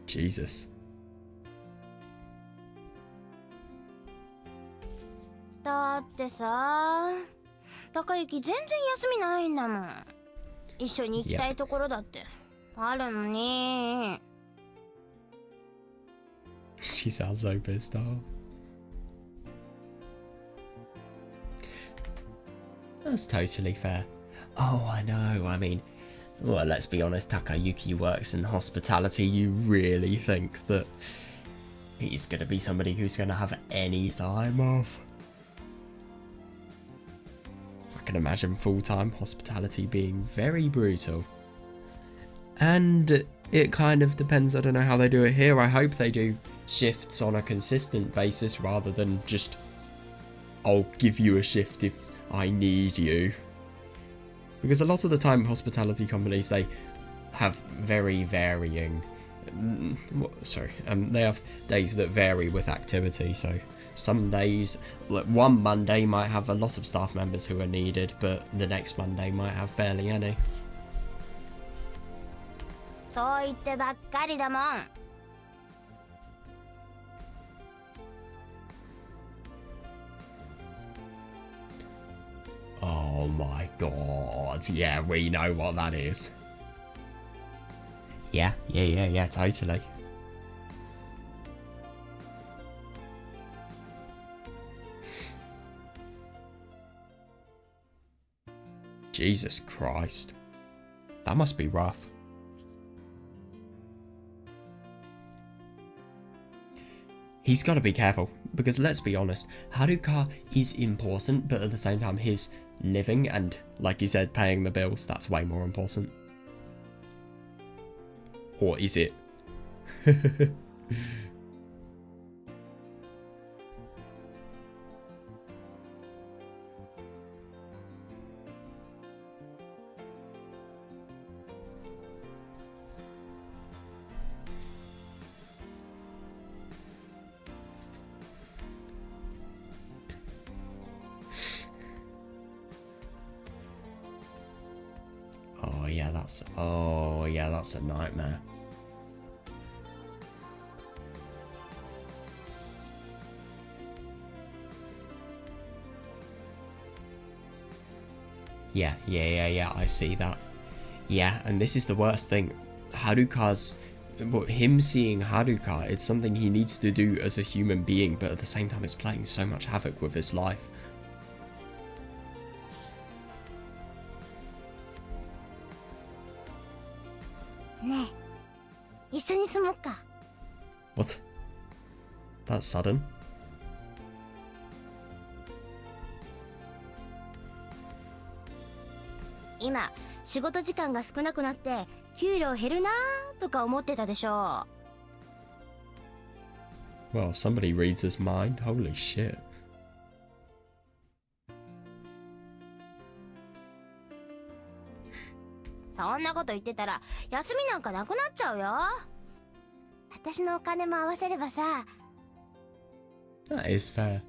Jesus. だってさ、高雪全然休みないんだもん。一緒に行きたいところだってあるのに。She sounds so pissed off. That's totally fair. Oh, I know. I mean, well, let's be honest, Takayuki works in hospitality. You really think that he's going to be somebody who's going to have any time off? I can imagine full-time hospitality being very brutal. And it kind of depends. I don't know how they do it here. I hope they do shifts on a consistent basis rather than just, I'll give you a shift if I need you. Because a lot of the time hospitality companies, they have very varying, they have days that vary with activity. So some days, like one Monday might have a lot of staff members who are needed, but the next Monday might have barely any. そう言ってばっかりだもん。Oh my god, yeah, we know what that is. Yeah, totally. Jesus Christ. That must be rough. He's got to be careful, because let's be honest, Haruka is important, but at the same time his living and, like you said, paying the bills, that's way more important. Or is it? Oh yeah, that's a nightmare. Yeah, I see that. Yeah, and this is the worst thing. Haruka's, him seeing Haruka, it's something he needs to do as a human being, but at the same time it's playing so much havoc with his life. What? That's sudden. 今仕事時間が少なくなって給料減るなとか思ってたでしょ。 Well, somebody reads his mind. Holy shit. そんなこと言ってたら休みなんかなくなっちゃうよ。私のお金も合わせればさ。 That is fair.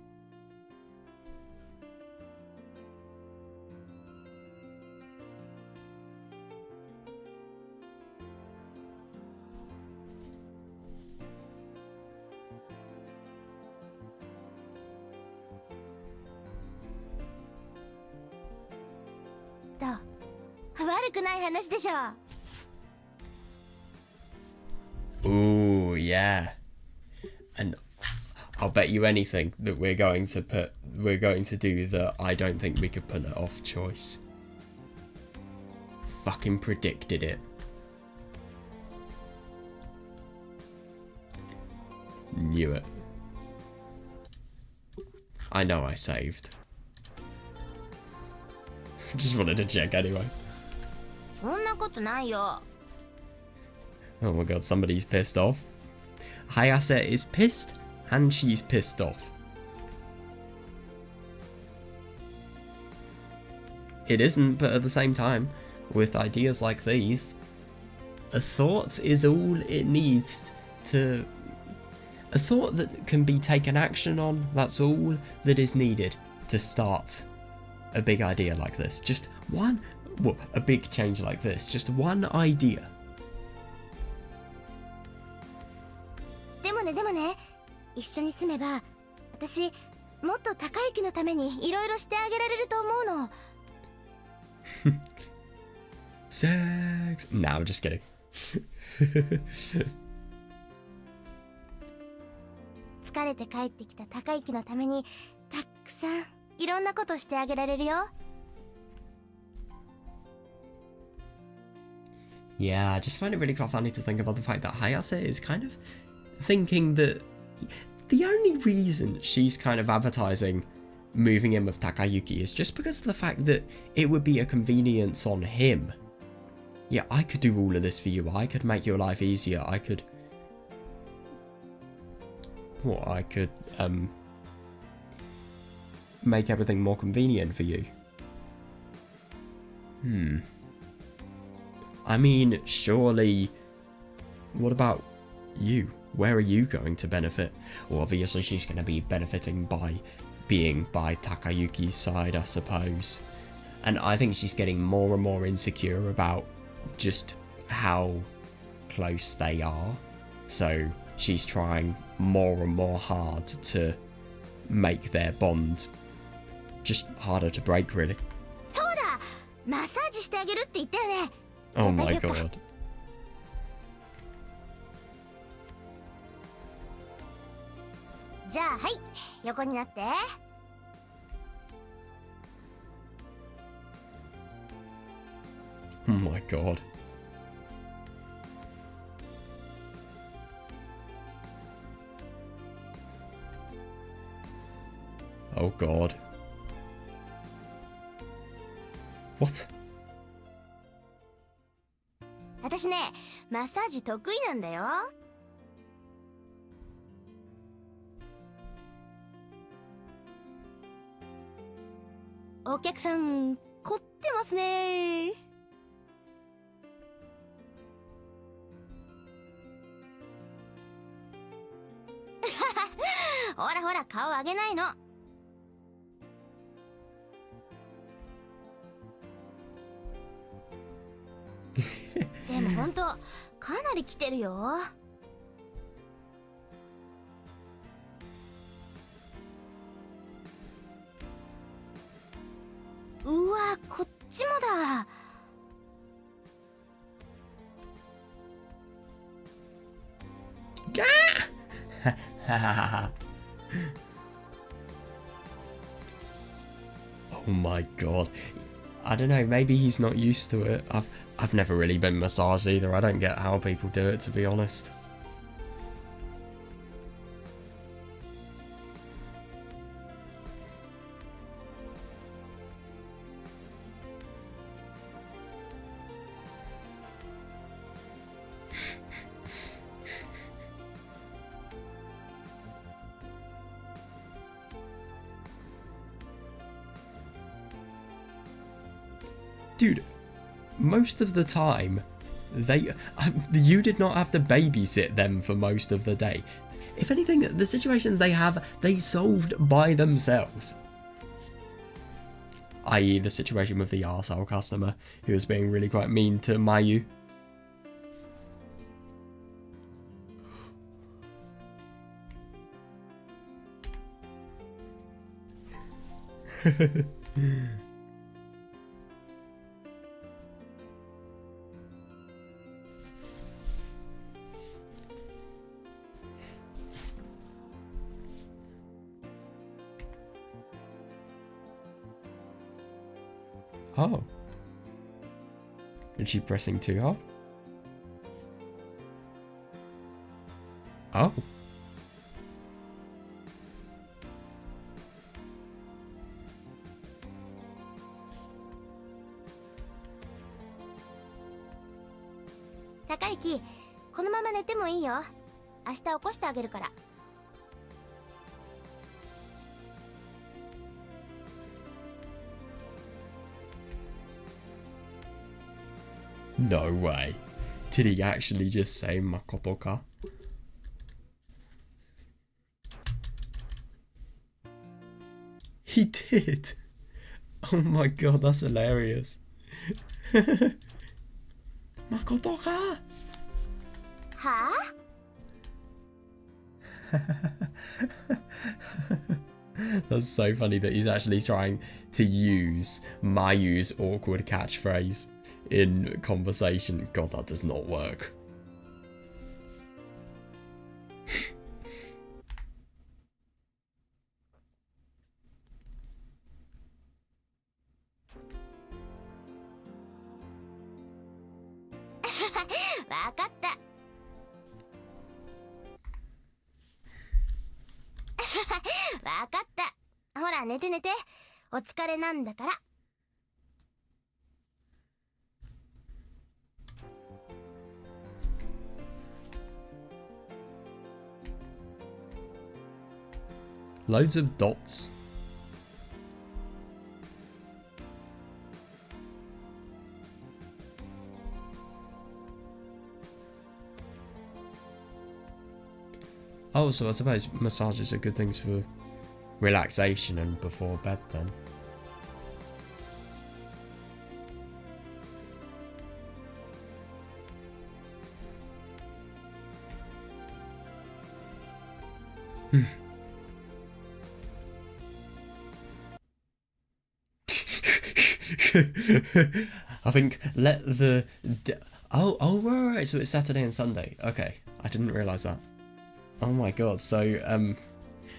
Ooh, yeah. And I'll bet you anything that we're going to do the I don't think we could pull it off choice. Fucking predicted it. Knew it. I know I saved. Just wanted to check anyway. そんなことないよ。 Oh my god, somebody's pissed off. Hayase is pissed, and she's pissed off. It isn't, but at the same time, with ideas like these, a thought is all it needs to... A thought that can be taken action on, that's all that is needed to start a big idea like this. Just one, well, a big change like this. Just one idea. でもね、一緒に住めば、私もっと高之のためにいろいろしてあげられると思うの。Sex. No, I'm just kidding. 疲れて帰ってきた高之のためにたくさんいろんなことしてあげられるよ。 Yeah, I just find it really quite funny to think about the fact that Hayase is kind of thinking that the only reason she's kind of advertising moving in with Takayuki is just because of the fact that it would be a convenience on him. Yeah, I could do all of this for you. I could make your life easier. I could... what, I could make everything more convenient for you. I mean, surely, what about you? Where are you going to benefit? Well, obviously she's going to be benefiting by being by Takayuki's side, I suppose. And I think she's getting more and more insecure about just how close they are. So she's trying more and more hard to make their bond just harder to break, really. そうだ、マッサージしてあげるって言ったよね。 Oh my god. じゃあはい、横になって。 Oh my god. Oh god. What? 私ね、マッサージ得意なんだよ。お客さん、凝ってますね。ほらほら、顔上げないの。でも本当、かなり来てるよ。うわ、こっちもだ。Oh my god. I don't know, maybe he's not used to it. I've never really been massaged either. I don't get how people do it, to be honest. Dude, most of the time, you did not have to babysit them for most of the day. If anything, the situations they solved by themselves. I.e. the situation with the arsehole customer who was being really quite mean to Mayu. Oh. Is she pressing too hard? Oh. Takayuki、このまま寝てもいいよ。明日起こしてあげるから。 No way. Did he actually just say Makoto ka? He did. Oh my god, that's hilarious. Makoto ka? はあ That's so funny that he's actually trying to use Mayu's awkward catchphrase in conversation. God, that does not work. Wakata. ほら、寝て寝て。お疲れなんだから。Loads of dots. Oh, so I suppose massages are good things for relaxation and before bed then. I think let the... Oh, right, so it's Saturday and Sunday. Okay, I didn't realise that. Oh my god, so, yeah,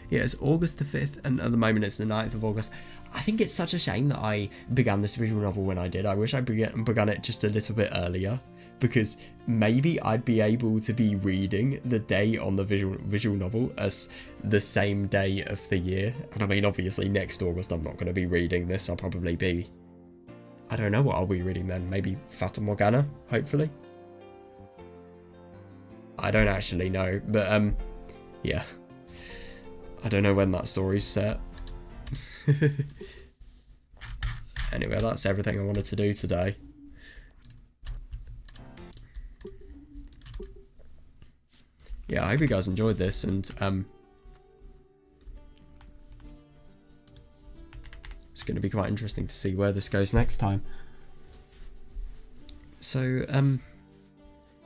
it's August the 5th, and at the moment it's the 9th of August. I think it's such a shame that I began this visual novel when I did. I wish I began it just a little bit earlier, because maybe I'd be able to be reading the day on the visual novel as the same day of the year. And I mean, obviously next August I'm not going to be reading this. I'll probably be... I don't know what I'll be reading then. Maybe Fata Morgana, hopefully. I don't actually know, but yeah. I don't know when that story's set. Anyway, that's everything I wanted to do today. Yeah, I hope you guys enjoyed this, and it's going to be quite interesting to see where this goes next time. So,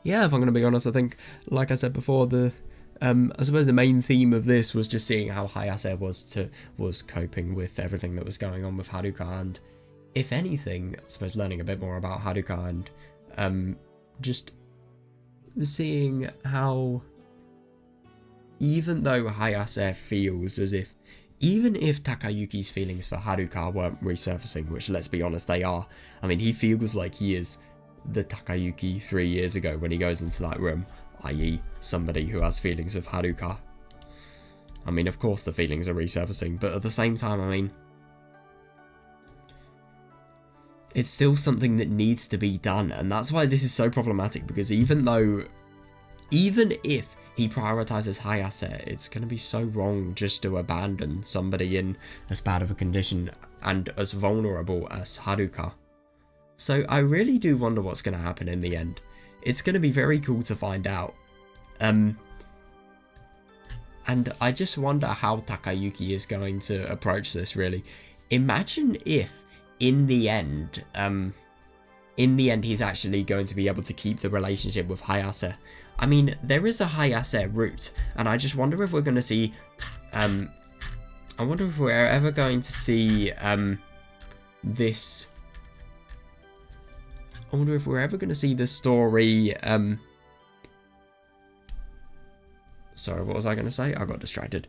yeah, if I'm going to be honest, I think, like I said before, I suppose the main theme of this was just seeing how Hayase was coping with everything that was going on with Haruka, and if anything, I suppose learning a bit more about Haruka and just seeing how, even though Hayase feels as if, even if Takayuki's feelings for Haruka weren't resurfacing, which let's be honest, they are. I mean, he feels like he is the Takayuki 3 years ago when he goes into that room, i.e. somebody who has feelings of Haruka. I mean, of course the feelings are resurfacing, but at the same time, I mean, it's still something that needs to be done, and that's why this is so problematic, because even if he prioritizes Hayase, it's going to be so wrong just to abandon somebody in as bad of a condition and as vulnerable as Haruka. So I really do wonder what's going to happen in the end. It's going to be very cool to find out. And I just wonder how Takayuki is going to approach this, really. Imagine if, in the end he's actually going to be able to keep the relationship with Hayase. I mean, there is a Hayase route, and I just wonder if we're going to see, I wonder if we're ever going to see, this, I wonder if we're ever going to see the story, sorry, what was I going to say? I got distracted.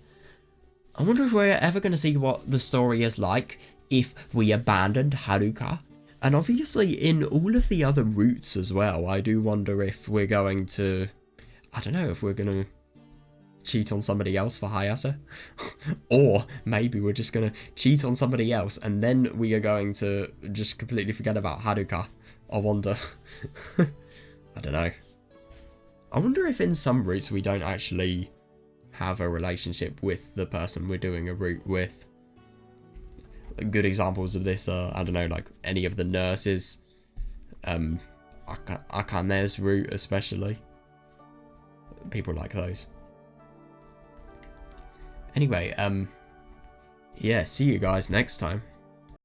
I wonder if we're ever going to see what the story is like if we abandoned Haruka. And obviously in all of the other routes as well, I do wonder if we're going to, I don't know, if we're going to cheat on somebody else for Hayase. Or maybe we're just going to cheat on somebody else and then we are going to just completely forget about Haruka. I wonder. I don't know. I wonder if in some routes we don't actually have a relationship with the person we're doing a route with. Good examples of this are, I don't know, like any of the nurses, Akane's route especially, people like those. Anyway, yeah, see you guys next time.